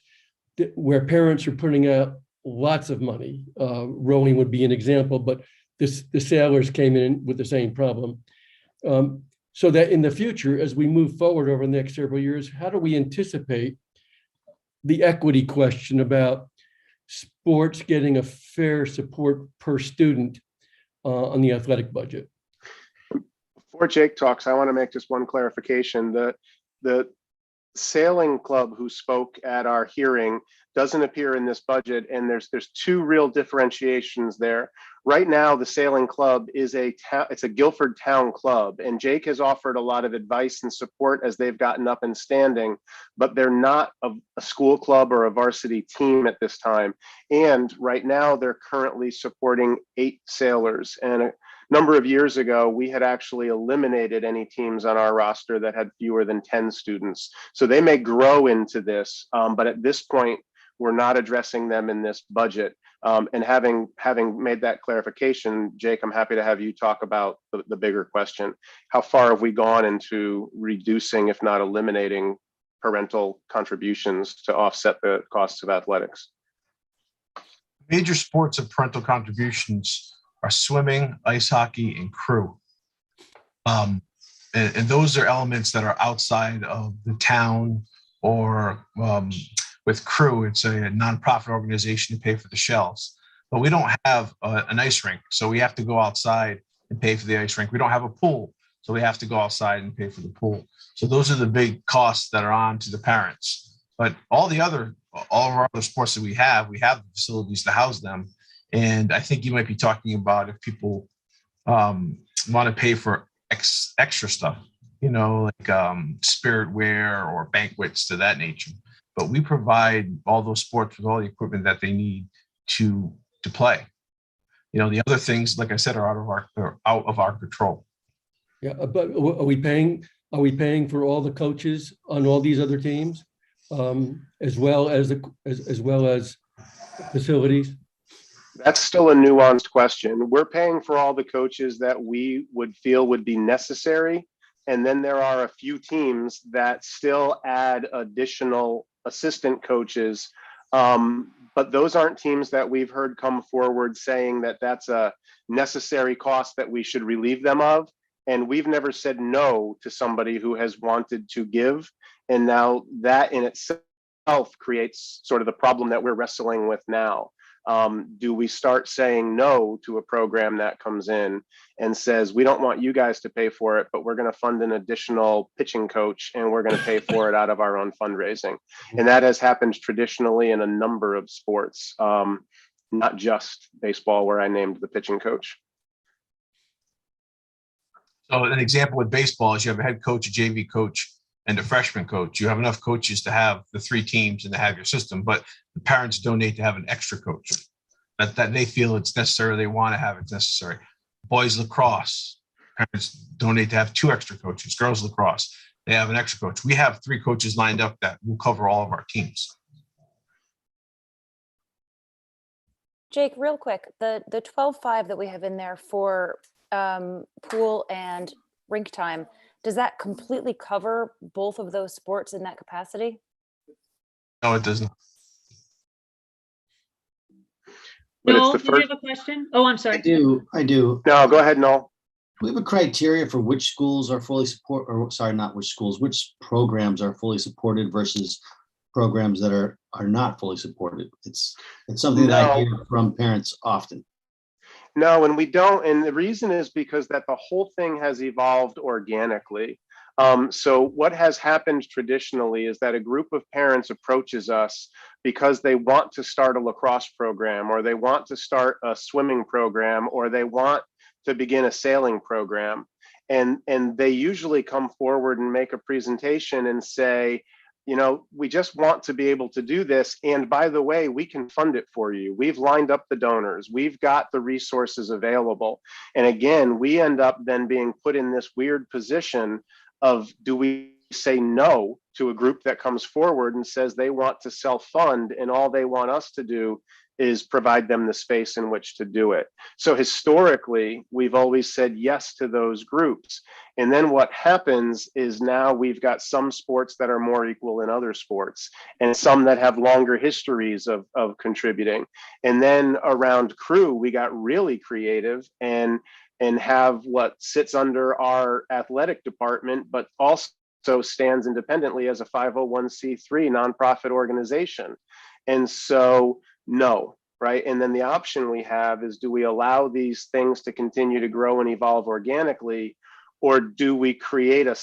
where parents are putting out lots of money? Rowing would be an example, but the sailors came in with the same problem. so that in the future, as we move forward over the next several years, how do we anticipate the equity question about sports getting a fair support per student on the athletic budget? Before Jake talks, I want to make just one clarification. The sailing club who spoke at our hearing doesn't appear in this budget, and there's two real differentiations there. Right now, the sailing club is it's a Guilford town club, and Jake has offered a lot of advice and support as they've gotten up and standing, but they're not a school club or a varsity team at this time. And right now, they're currently supporting 8 sailors. And a number of years ago, we had actually eliminated any teams on our roster that had fewer than 10 students. So they may grow into this, but at this point, we're not addressing them in this budget. And having made that clarification, Jake, I'm happy to have you talk about the bigger question. How far have we gone into reducing, if not eliminating, parental contributions to offset the costs of athletics? Major sports of parental contributions are swimming, ice hockey, and crew. And those are elements that are outside of the town, or with crew, it's a nonprofit organization to pay for the shells. But we don't have an ice rink, so we have to go outside and pay for the ice rink. We don't have a pool, so we have to go outside and pay for the pool. So those are the big costs that are on to the parents. But all of our other sports that we have the facilities to house them. And I think you might be talking about if people want to pay for extra stuff, like spirit wear or banquets to that nature. But we provide all those sports with all the equipment that they need to play. The other things, like I said, are out of our control. Yeah, but are we paying for all the coaches on all these other teams, as well as facilities? That's still a nuanced question. We're paying for all the coaches that we would feel would be necessary. And then there are a few teams that still add additional assistant coaches. But those aren't teams that we've heard come forward saying that that's a necessary cost that we should relieve them of. And we've never said no to somebody who has wanted to give. And now that in itself creates sort of the problem that we're wrestling with now. Do we start saying no to a program that comes in and says, we don't want you guys to pay for it, but we're going to fund an additional pitching coach and we're going to pay for it out of our own fundraising? And that has happened traditionally in a number of sports, not just baseball, where I named the pitching coach. So an example with baseball is you have a head coach, a JV coach, and a freshman coach. You have enough coaches to have the 3 teams and to have your system, but the parents donate to have an extra coach that they feel it's necessary, they want to have it necessary. Boys lacrosse, parents donate to have 2 extra coaches. Girls lacrosse, they have an extra coach. We have 3 coaches lined up that will cover all of our teams. Jake, real quick, the 12.5 that we have in there for pool and rink time, does that completely cover both of those sports in that capacity? No, it doesn't. But Noel, it's the did you first. have a question? Oh, I'm sorry. I do. No, go ahead, Noel. Do we have a criteria for which schools are fully support, or sorry, not which schools, which programs are fully supported versus programs that are not fully supported? It's something that I hear from parents often. No, and we don't. And the reason is because that the whole thing has evolved organically. So what has happened traditionally is that a group of parents approaches us because they want to start a lacrosse program, or they want to start a swimming program, or they want to begin a sailing program. And they usually come forward and make a presentation and say, we just want to be able to do this. And by the way, we can fund it for you. We've lined up the donors. We've got the resources available. And again, we end up then being put in this weird position of, do we say no to a group that comes forward and says they want to self-fund and all they want us to do is provide them the space in which to do it. So historically, we've always said yes to those groups. And then what happens is now we've got some sports that are more equal than other sports and some that have longer histories of contributing. And then around crew, we got really creative and have what sits under our athletic department, but also stands independently as a 501c3 nonprofit organization. And so no, right? And then the option we have is, do we allow these things to continue to grow and evolve organically, or do we create a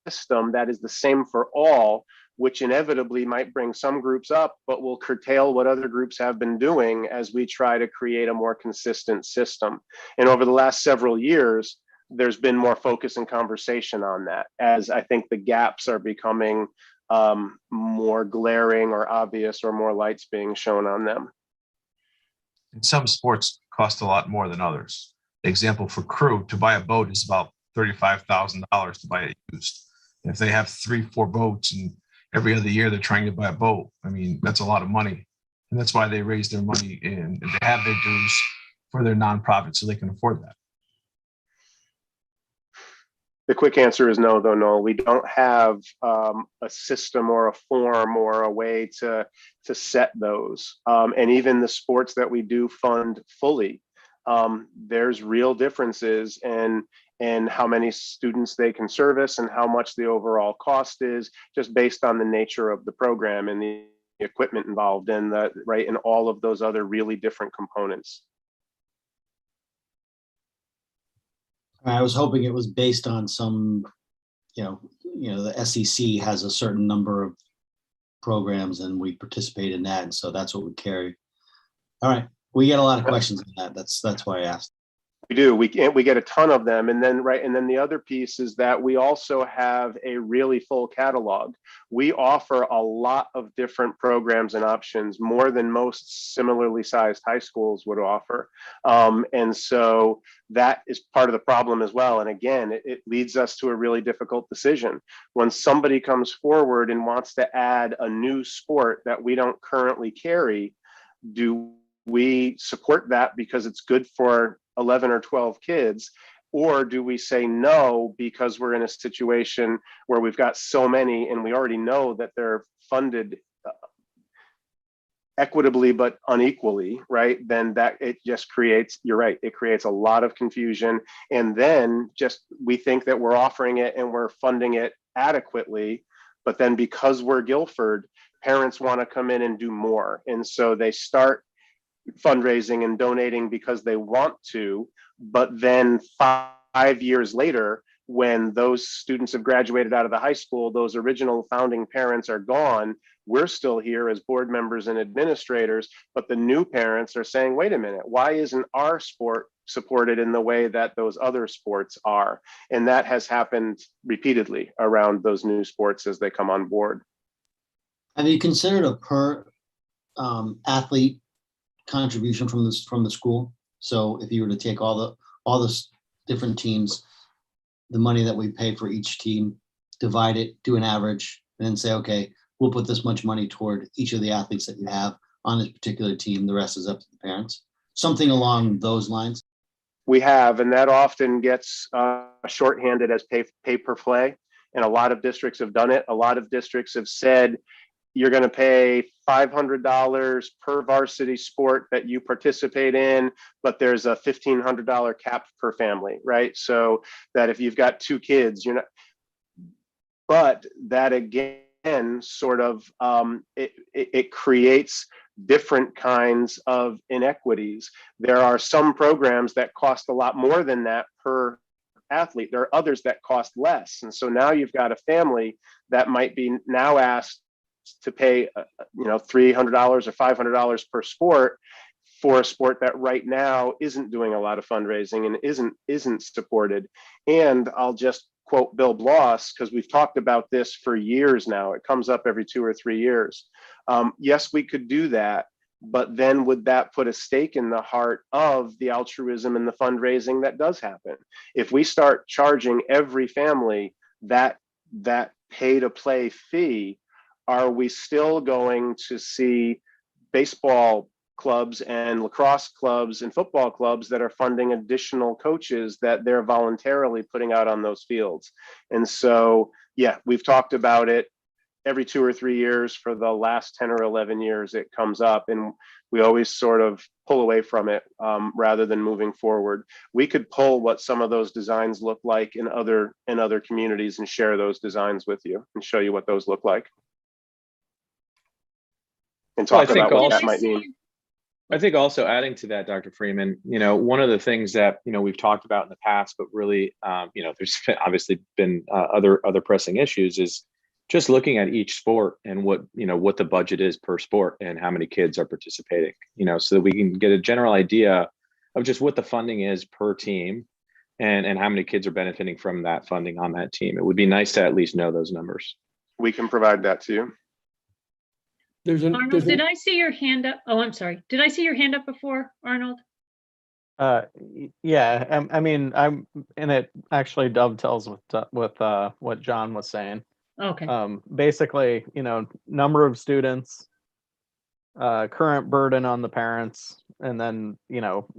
system that is the same for all, which inevitably might bring some groups up, but will curtail what other groups have been doing as we try to create a more consistent system? And over the last several years, there's been more focus and conversation on that, as I think the gaps are becoming more glaring or obvious, or more lights being shown on them. And some sports cost a lot more than others. Example for crew, to buy a boat is about $35,000 to buy it used. And if they have 3-4 boats and every other year they're trying to buy a boat, I mean, that's a lot of money. And that's why they raise their money and they have their dues for their nonprofit so they can afford that. The quick answer is no, though, no. We don't have a system or a form or a way to set those. And even the sports that we do fund fully, there's real differences in how many students they can service and how much the overall cost is, just based on the nature of the program and the equipment involved and and all of those other really different components. I was hoping it was based on some, the SEC has a certain number of programs and we participate in that. And so that's what we carry. All right. We get a lot of questions on that. That's why I asked. We do. We get a ton of them. And then the other piece is that we also have a really full catalog. We offer a lot of different programs and options, more than most similarly sized high schools would offer. And so that is part of the problem as well. And again, it leads us to a really difficult decision. When somebody comes forward and wants to add a new sport that we don't currently carry, do we support that because it's good for 11 or 12 kids, or do we say no because we're in a situation where we've got so many and we already know that they're funded equitably but unequally, right? Then that it just creates, you're right, it creates a lot of confusion. And then just we think that we're offering it and we're funding it adequately, but then because we're Guilford, parents want to come in and do more. And so they start fundraising and donating because they want to, but then 5 years later, when those students have graduated out of the high school, those original founding parents are gone. We're still here as board members and administrators, but the new parents are saying, wait a minute, why isn't our sport supported in the way that those other sports are? And that has happened repeatedly around those new sports as they come on board. Have you considered a per athlete contribution from the school? So if you were to take all the different teams, the money that we pay for each team, divide it, do an average, and then say, okay, we'll put this much money toward each of the athletes that you have on this particular team. The rest is up to the parents. Something along those lines. We have, and that often gets shorthanded as pay per play. And a lot of districts have done it. A lot of districts have said, you're going to pay $500 per varsity sport that you participate in, but there's a $1,500 cap per family, right? So that if you've got 2 kids, you're not, but that again, sort of, it creates different kinds of inequities. There are some programs that cost a lot more than that per athlete. There are others that cost less. And so now you've got a family that might be now asked to pay $300 or $500 per sport for a sport that right now isn't doing a lot of fundraising and isn't supported. And I'll just quote Bill Bloss, because we've talked about this for years now. It comes up every 2 or 3 years. Yes, we could do that, but then would that put a stake in the heart of the altruism and the fundraising that does happen? If we start charging every family that pay to play fee, are we still going to see baseball clubs and lacrosse clubs and football clubs that are funding additional coaches that they're voluntarily putting out on those fields? And so, yeah, we've talked about it every 2 or 3 years for the last 10 or 11 years. It comes up, and we always sort of pull away from it rather than moving forward. We could pull what some of those designs look like in other communities and share those designs with you and show you what those look like. And talk about what that might mean. I think also adding to that, Dr. Freeman, one of the things that, we've talked about in the past, but really, there's obviously been other pressing issues, is just looking at each sport and what the budget is per sport and how many kids are participating, so that we can get a general idea of just what the funding is per team and how many kids are benefiting from that funding on that team. It would be nice to at least know those numbers. We can provide that to you. Arnold, did I see your hand up? Oh, I'm sorry. Did I see your hand up before, Arnold? Yeah, I mean, and it actually dovetails with what John was saying. Okay. Basically, number of students, current burden on the parents, and then,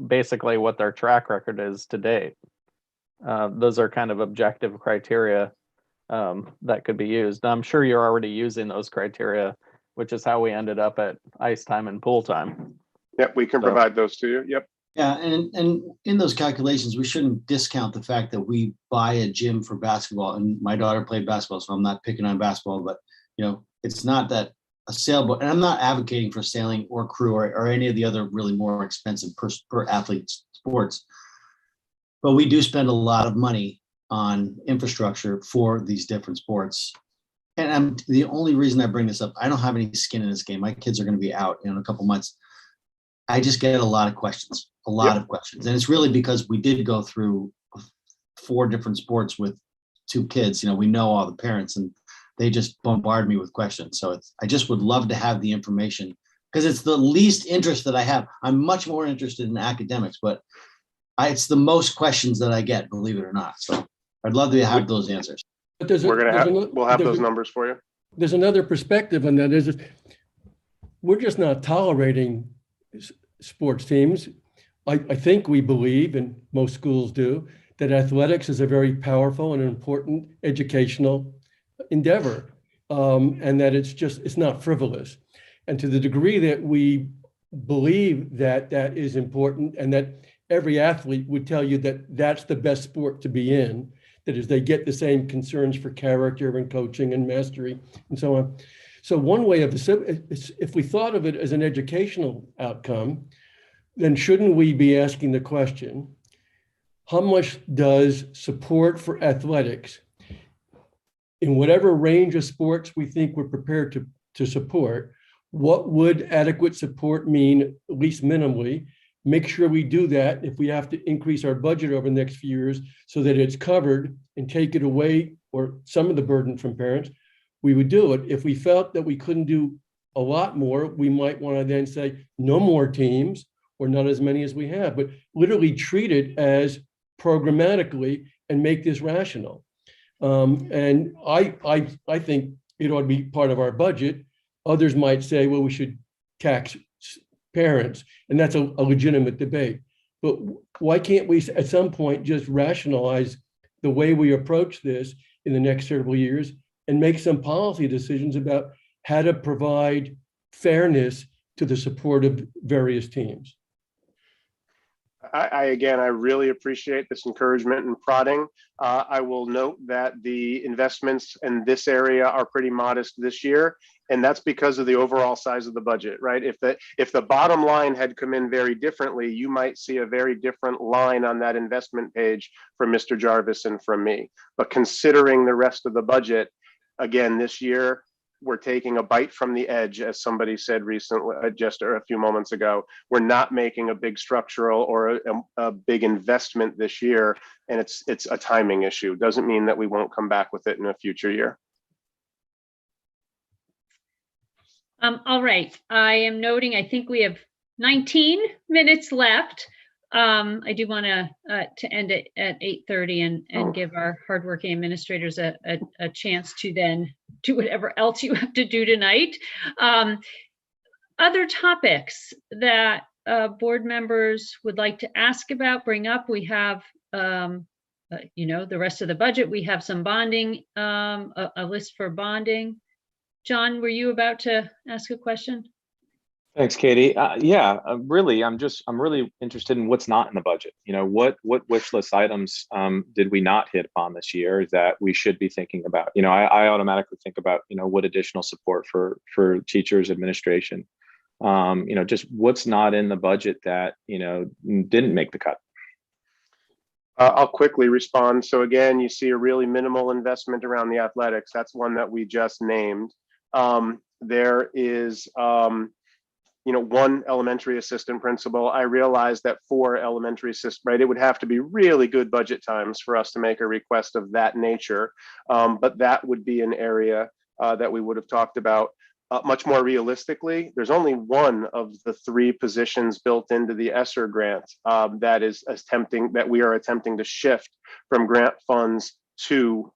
basically what their track record is to date. Those are kind of objective criteria that could be used. I'm sure you're already using those criteria, which is how we ended up at ice time and pool time. Yep, we can provide those to you. Yep. Yeah, and in those calculations, we shouldn't discount the fact that we buy a gym for basketball. And my daughter played basketball, so I'm not picking on basketball, but it's not that a sailboat, and I'm not advocating for sailing or crew or any of the other really more expensive per athlete sports. But we do spend a lot of money on infrastructure for these different sports. And the only reason I bring this up, I don't have any skin in this game. My kids are going to be out in a couple months. I just get a lot of questions, of questions. And it's really because we did go through 4 different sports with 2 kids. We know all the parents, and they just bombard me with questions. So I just would love to have the information, because it's the least interest that I have. I'm much more interested in academics, but it's the most questions that I get, believe it or not. So I'd love to have those answers. But we'll have those numbers for you. There's another perspective on that. Is we're just not tolerating sports teams. I think we believe, and most schools do, that athletics is a very powerful and important educational endeavor, and that it's not frivolous. And to the degree that we believe that that is important, and that every athlete would tell you that that's the best sport to be in, that is, they get the same concerns for character and coaching and mastery and so on. So one way of if we thought of it as an educational outcome, then shouldn't we be asking the question, how much does support for athletics in whatever range of sports we think we're prepared to support, what would adequate support mean, at least minimally? Make sure we do that if we have to increase our budget over the next few years so that it's covered, and take it away or some of the burden from parents, we would do it. If we felt that we couldn't do a lot more, we might want to then say no more teams or not as many as we have, but literally treat it as programmatically and make this rational. And I think it ought to be part of our budget. Others might say, well, we should tax parents, and that's a legitimate debate. But why can't we at some point just rationalize the way we approach this in the next several years and make some policy decisions about how to provide fairness to the support of various teams? I really appreciate this encouragement and prodding. I will note that the investments in this area are pretty modest this year, and that's because of the overall size of the budget, right? If the bottom line had come in very differently, you might see a very different line on that investment page from Mr. Jarvis and from me. But considering the rest of the budget, again, this year, we're taking a bite from the edge, as somebody said recently, just a few moments ago. We're not making a big structural or a big investment this year, and it's a timing issue. Doesn't mean that we won't come back with it in a future year. All right, I am noting, I think we have 19 minutes left. I do want to end it at 8:30 and give our hardworking administrators a chance to then do whatever else you have to do tonight. Other topics that board members would like to ask about, bring up. We have, the rest of the budget. We have some bonding, a list for bonding. John, were you about to ask a question? Thanks, Katie. Yeah, really, I'm really interested in what's not in the budget. What wish list items did we not hit upon this year that we should be thinking about? I automatically think about, what additional support for teachers, administration, just what's not in the budget that, didn't make the cut. I'll quickly respond. So again, you see a really minimal investment around the athletics. That's one that we just named. There is, one elementary assistant principal. I realize that 4 elementary assistant, right? It would have to be really good budget times for us to make a request of that nature. But that would be an area that we would have talked about. Much more realistically, there's only one of the 3 positions built into the ESSER grant that we are attempting to shift from grant funds to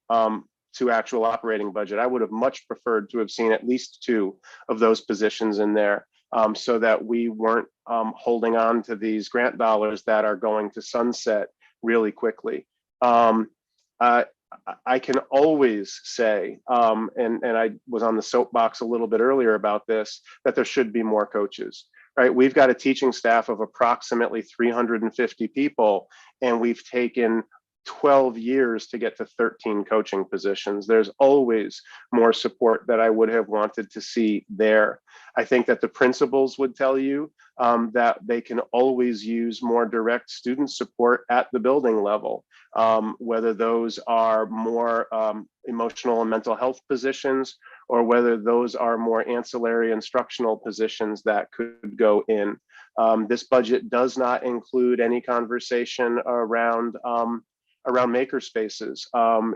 actual operating budget. I would have much preferred to have seen at least 2 of those positions in there, so that we weren't holding on to these grant dollars that are going to sunset really quickly. I can always say, and I was on the soapbox a little bit earlier about this, that there should be more coaches, right? We've got a teaching staff of approximately 350 people, and we've taken 12 years to get to 13 coaching positions. There's always more support that I would have wanted to see there. I think that the principals would tell you that they can always use more direct student support at the building level, whether those are more emotional and mental health positions, or whether those are more ancillary instructional positions that could go in. This budget does not include any conversation around maker spaces.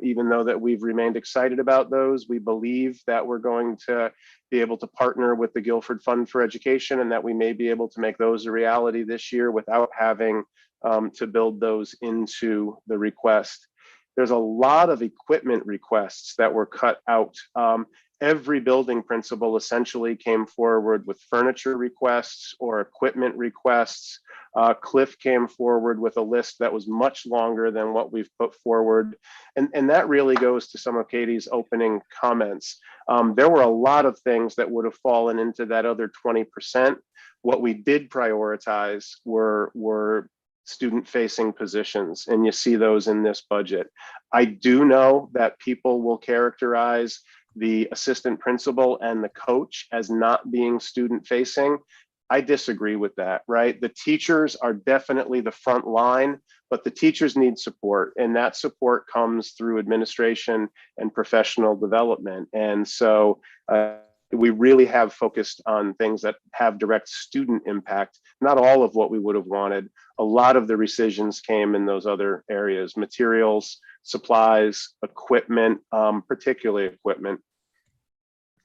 Even though that we've remained excited about those, we believe that we're going to be able to partner with the Guilford Fund for Education, and that we may be able to make those a reality this year without having to build those into the request. There's a lot of equipment requests that were cut out. Every building principal essentially came forward with furniture requests or equipment requests. Cliff came forward with a list that was much longer than what we've put forward. And that really goes to some of Katie's opening comments. There were a lot of things that would have fallen into that other 20%. What we did prioritize were student-facing positions, and you see those in this budget. I do know that people will characterize the assistant principal and the coach as not being student-facing. I disagree with that, right? The teachers are definitely the front line, but the teachers need support, and that support comes through administration and professional development. And so we really have focused on things that have direct student impact, not all of what we would have wanted. A lot of the rescissions came in those other areas: materials, supplies, equipment, particularly equipment.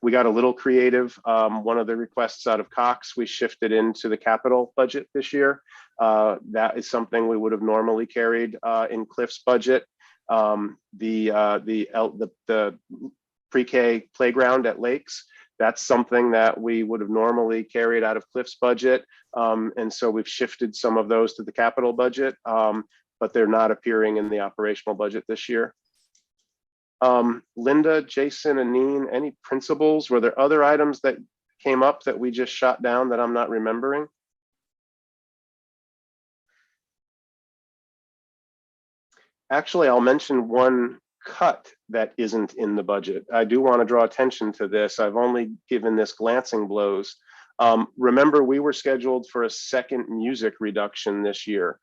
We got a little creative. One of the requests out of Cox, we shifted into the capital budget this year. That is something we would have normally carried in Cliff's budget. The pre-K playground at Lakes, that's something that we would have normally carried out of Cliff's budget. And so we've shifted some of those to the capital budget, but they're not appearing in the operational budget this year. Linda, Jason, Aneen, any principals? Were there other items that came up that we just shot down that I'm not remembering? Actually, I'll mention one cut that isn't in the budget. I do want to draw attention to this. I've only given this glancing blows. Remember, we were scheduled for a second music reduction this year.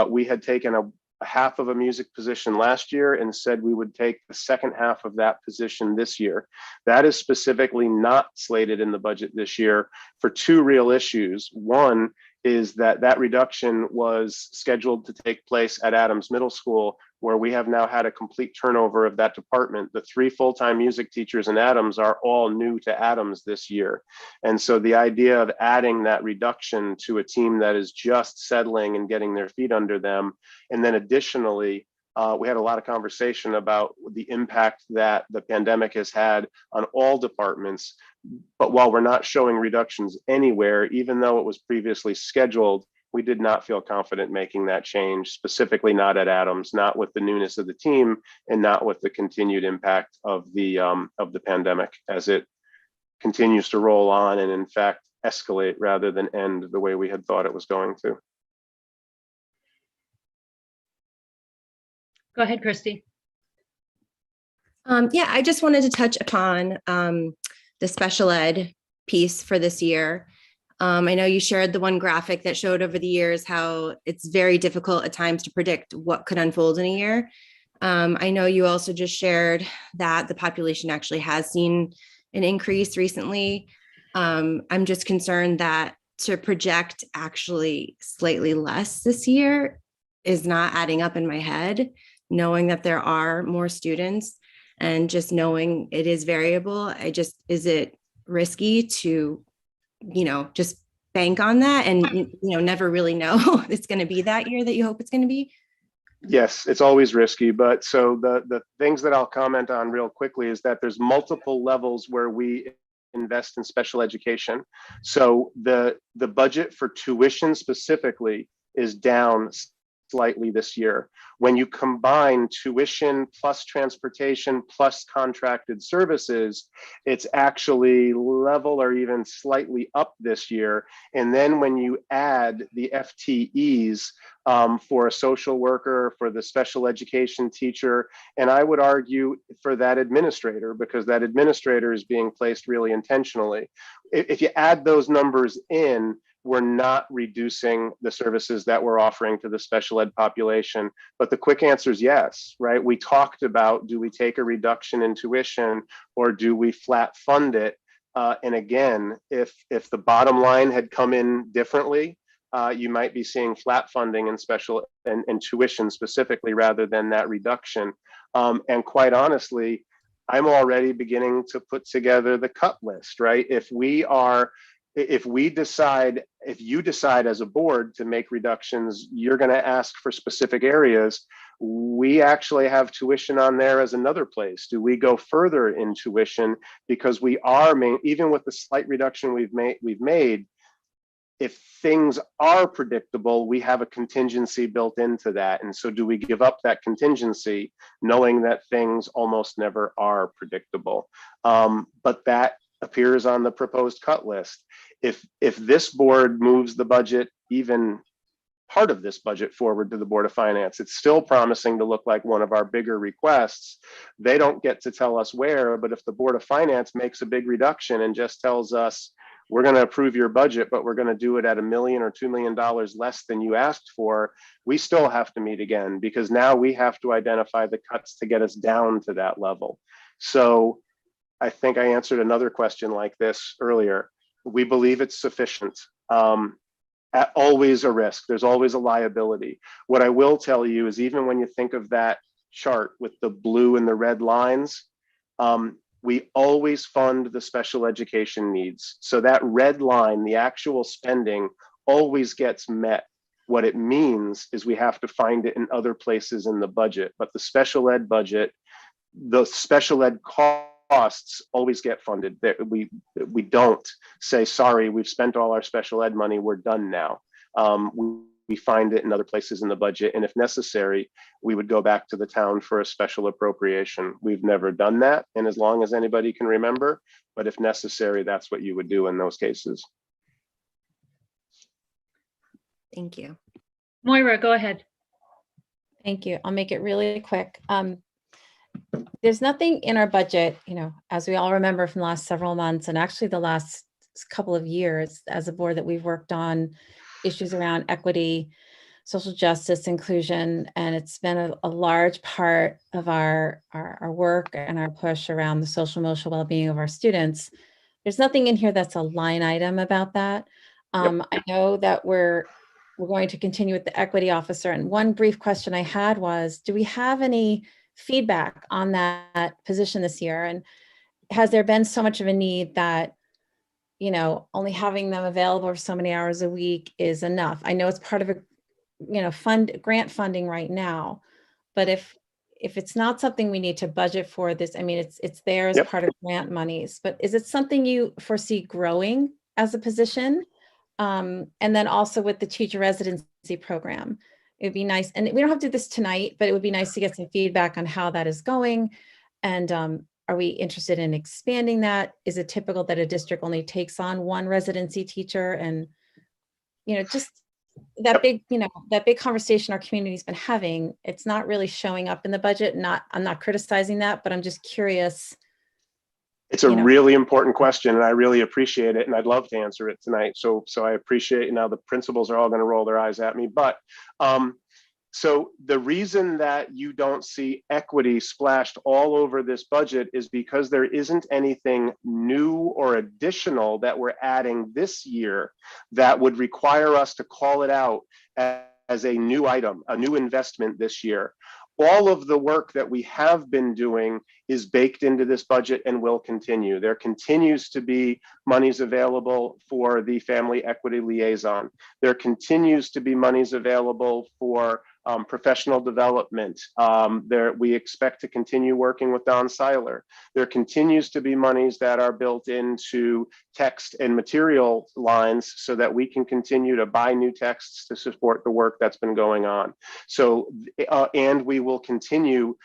We had taken a half of a music position last year and said we would take the second half of that position this year. That is specifically not slated in the budget this year for 2 real issues. One is that reduction was scheduled to take place at Adams Middle School where we have now had a complete turnover of that department. The 3 full-time music teachers in Adams are all new to Adams this year. And so the idea of adding that reduction to a team that is just settling and getting their feet under them, and then additionally, we had a lot of conversation about the impact that the pandemic has had on all departments. But while we're not showing reductions anywhere, even though it was previously scheduled, we did not feel confident making that change, specifically not at Adams, not with the newness of the team, and not with the continued impact of the pandemic as it continues to roll on and in fact escalate rather than end the way we had thought it was going to. Go ahead, Christy. Yeah, I just wanted to touch upon the special ed piece for this year. I know you shared the one graphic that showed over the years how it's very difficult at times to predict what could unfold in a year. I know you also just shared that the population actually has seen an increase recently. I'm just concerned that to project actually slightly less this year is not adding up in my head, knowing that there are more students and just knowing it is variable. Is it risky to, just bank on that and, never really know it's going to be that year that you hope it's going to be? Yes, it's always risky, but so the things that I'll comment on real quickly is that there's multiple levels where we invest in special education. So the budget for tuition specifically is down slightly this year. When you combine tuition plus transportation plus contracted services, it's actually level or even slightly up this year. And then when you add the FTEs for a social worker, for the special education teacher, and I would argue for that administrator, because that administrator is being placed really intentionally. If you add those numbers in, we're not reducing the services that we're offering to the special ed population. But the quick answer is yes, right? We talked about, do we take a reduction in tuition or do we flat fund it? And again, if the bottom line had come in differently, you might be seeing flat funding and special and tuition specifically rather than that reduction. And quite honestly, I'm already beginning to put together the cut list, right? If you decide as a board to make reductions, you're going to ask for specific areas. We actually have tuition on there as another place. Do we go further in tuition? Because we are, even with the slight reduction we've made, if things are predictable, we have a contingency built into that. And so do we give up that contingency knowing that things almost never are predictable? But that appears on the proposed cut list. If this board moves the budget, even part of this budget, forward to the Board of Finance, it's still promising to look like one of our bigger requests. They don't get to tell us where, but if the Board of Finance makes a big reduction and just tells us, we're going to approve your budget, but we're going to do it at $1 million or $2 million less than you asked for, we still have to meet again, because now we have to identify the cuts to get us down to that level. So I think I answered another question like this earlier. We believe it's sufficient. At always a risk. There's always a liability. What I will tell you is, even when you think of that chart with the blue and the red lines, we always fund the special education needs. So that red line, the actual spending, always gets met. What it means is we have to find it in other places in the budget. But the special ed budget, the special ed costs always get funded. We don't say, sorry, we've spent all our special ed money, we're done now. We find it in other places in the budget, and if necessary, we would go back to the town for a special appropriation. We've never done that, and as long as anybody can remember, but if necessary, that's what you would do in those cases. Thank you. Moira, go ahead. Thank you. I'll make it really quick. There's nothing in our budget, as we all remember from the last several months, and actually the last couple of years as a board, that we've worked on issues around equity, social justice, inclusion, and it's been a large part of our work and our push around the social emotional well-being of our students. There's nothing in here that's a line item about that. I know that we're we're going to continue with the equity officer. And one brief question I had was, do we have any feedback on that position this year? And has there been so much of a need that, you know, only having them available for so many hours a week is enough? I know it's part of a, you know, grant funding right now, but if it's not something we need to budget for this, I mean, it's there as part of grant monies, but is it something you foresee growing as a position? And then also with the teacher residency program, it'd be nice, and we don't have to do this tonight, but it would be nice to get some feedback on how that is going. And are we interested in expanding that? Is it typical that a district only takes on one residency teacher? And, you know, just that big, you know, that big conversation our community's been having, it's not really showing up in the budget. I'm not criticizing that, but I'm just curious. It's a really important question, and I really appreciate it, and I'd love to answer it tonight. So I appreciate, now the principals are all going to roll their eyes at me, but so the reason that you don't see equity splashed all over this budget is because there isn't anything new or additional that we're adding this year that would require us to call it out as a new item, a new investment this year. All of the work that we have been doing is baked into this budget and will continue. There continues to be monies available for the family equity liaison. There continues to be monies available for professional development. We expect to continue working with Don Seiler. There continues to be monies that are built into text and material lines so that we can continue to buy new texts to support the work that's been going on. So, and we will continue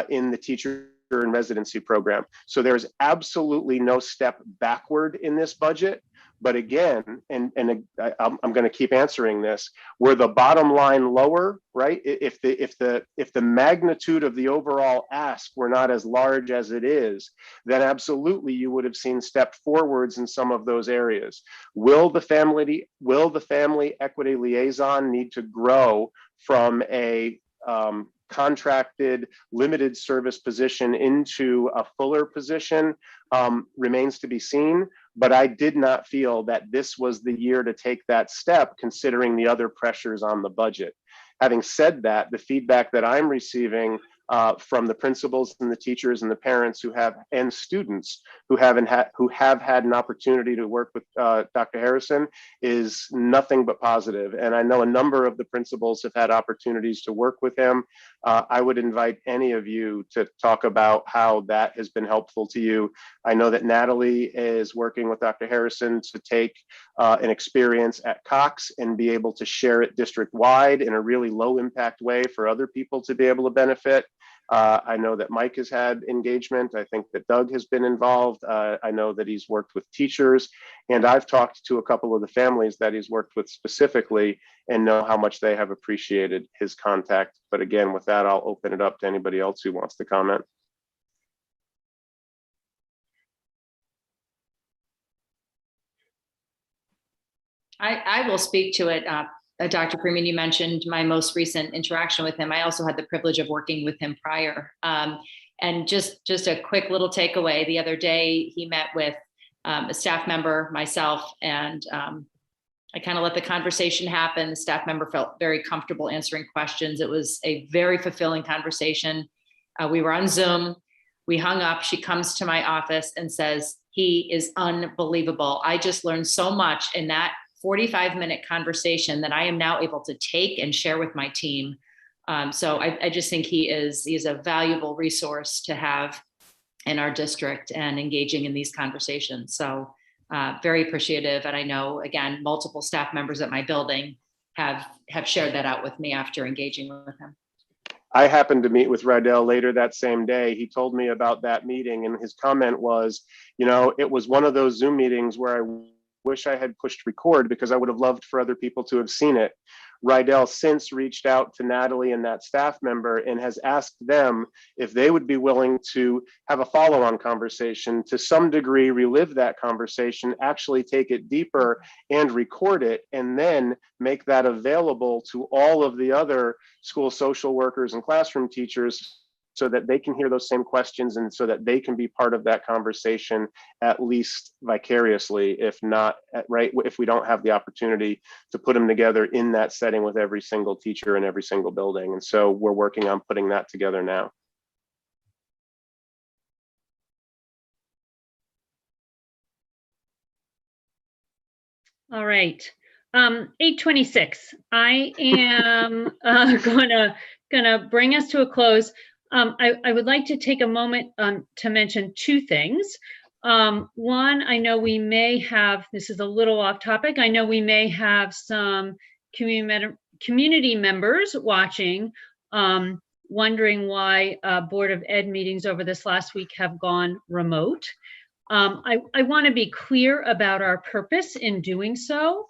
in the teacher and residency program. So there's absolutely no step backward in this budget. But again, and I'm going to keep answering this, were the bottom line lower, right? If the magnitude of the overall ask were not as large as it is, then absolutely you would have seen step forwards in some of those areas. Will the family equity liaison need to grow from a contracted limited service position into a fuller position? Remains to be seen, but I did not feel that this was the year to take that step considering the other pressures on the budget. Having said that, the feedback that I'm receiving from the principals and the teachers and the parents and students who have had an opportunity to work with Dr. Harrison is nothing but positive. And I know a number of the principals have had opportunities to work with him. I would invite any of you to talk about how that has been helpful to you. I know that Natalie is working with Dr. Harrison to take an experience at Cox and be able to share it district-wide in a really low impact way for other people to be able to benefit. I know that Mike has had engagement. I think that Doug has been involved. I know that he's worked with teachers, and I've talked to a couple of the families that he's worked with specifically and know how much they have appreciated his contact. But again, with that, I'll open it up to anybody else who wants to comment. I will speak to it. Dr. Freeman, you mentioned my most recent interaction with him. I also had the privilege of working with him prior. And just a quick little takeaway, the other day he met with a staff member, myself, and I kind of let the conversation happen. The staff member felt very comfortable answering questions. It was a very fulfilling conversation. We were on Zoom. We hung up. She comes to my office and says, "He is unbelievable. I just learned so much in that 45-minute conversation that I am now able to take and share with my team." So I just think he is a valuable resource to have in our district and engaging in these conversations. So very appreciative. And I know, again, multiple staff members at my building have shared that out with me after engaging with him. I happened to meet with Rydell later that same day. He told me about that meeting, and his comment was, you know, it was one of those Zoom meetings where I wish I had pushed record because I would have loved for other people to have seen it. Rydell since reached out to Natalie and that staff member and has asked them if they would be willing to have a follow-on conversation, to some degree relive that conversation, actually take it deeper and record it, and then make that available to all of the other school social workers and classroom teachers so that they can hear those same questions and so that they can be part of that conversation, at least vicariously, if not, right, if we don't have the opportunity to put them together in that setting with every single teacher in every single building. And so we're working on putting that together now. All right. 8:26. I am gonna bring us to a close. I would like to take a moment to mention two things. One, I know we may have, this is a little off topic, I know we may have some community members watching, wondering why Board of Ed meetings over this last week have gone remote. I want to be clear about our purpose in doing so.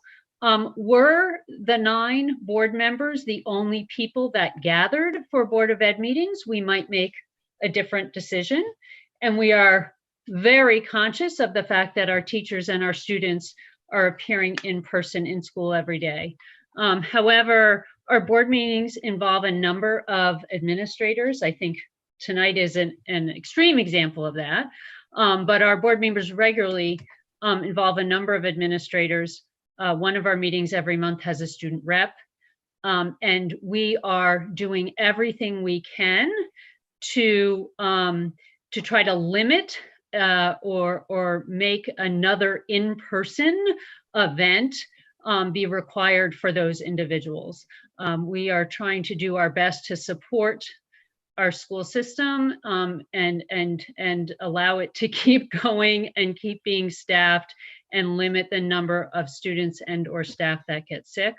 Were the 9 board members the only people that gathered for Board of Ed meetings, we might make a different decision. And we are very conscious of the fact that our teachers and our students are appearing in person in school every day. However, our board meetings involve a number of administrators. I think tonight is an extreme example of that. But our board members regularly involve a number of administrators. One of our meetings every month has a student rep. And we are doing everything we can to try to limit or make another in-person event be required for those individuals. We are trying to do our best to support our school system and allow it to keep going and keep being staffed and limit the number of students and or staff that get sick.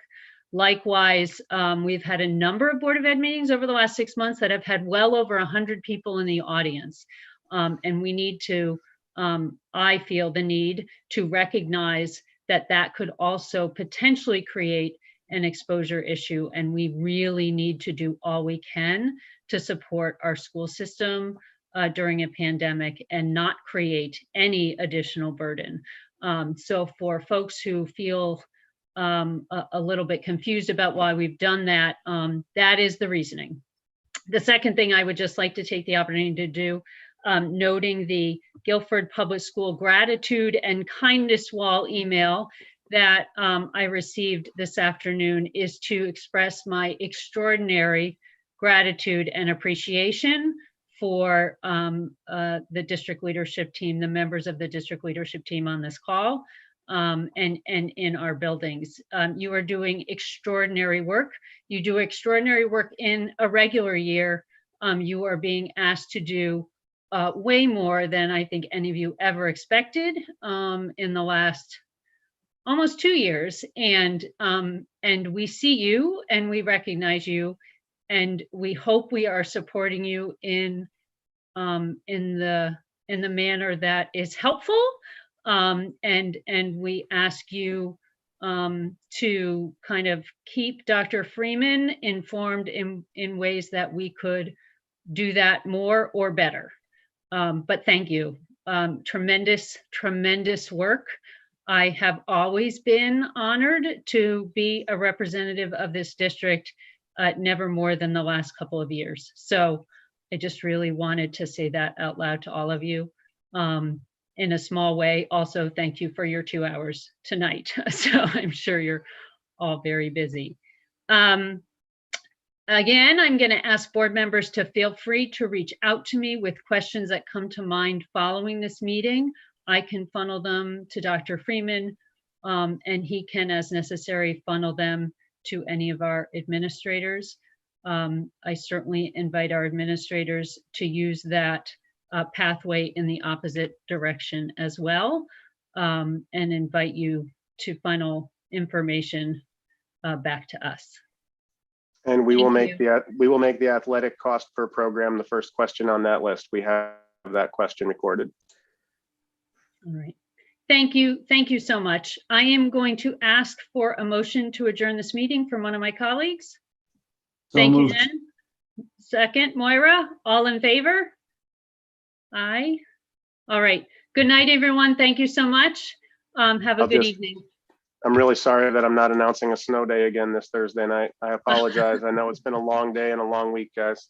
Likewise, we've had a number of Board of Ed meetings over the last 6 months that have had well over 100 people in the audience. And we need to, I feel the need to recognize that that could also potentially create an exposure issue. And we really need to do all we can to support our school system during a pandemic and not create any additional burden. So for folks who feel a little bit confused about why we've done that, that is the reasoning. The second thing I would just like to take the opportunity to do, noting the Guilford Public School gratitude and kindness wall email that I received this afternoon, is to express my extraordinary gratitude and appreciation for the district leadership team, the members of the district leadership team on this call, and in our buildings. You are doing extraordinary work. You do extraordinary work in a regular year. You are being asked to do way more than I think any of you ever expected in the last almost 2 years. And we see you and we recognize you. And we hope we are supporting you in the manner that is helpful. And we ask you to kind of keep Dr. Freeman informed in ways that we could do that more or better. But thank you. Tremendous, tremendous work. I have always been honored to be a representative of this district, never more than the last couple of years. So I just really wanted to say that out loud to all of you. In a small way, also thank you for your 2 hours tonight. So I'm sure you're all very busy. Again, I'm going to ask board members to feel free to reach out to me with questions that come to mind following this meeting. I can funnel them to Dr. Freeman, and he can, as necessary, funnel them to any of our administrators. I certainly invite our administrators to use that pathway in the opposite direction as well, and invite you to funnel information back to us. And we will make the athletic cost per program the first question on that list. We have that question recorded. All right. Thank you. Thank you so much. I am going to ask for a motion to adjourn this meeting from one of my colleagues. Thank you, Jen. Second, Moira. All in favor? Aye. All right. Good night, everyone. Thank you so much. Have a good evening. I'm really sorry that I'm not announcing a snow day again this Thursday night. I apologize. I know it's been a long day and a long week, guys.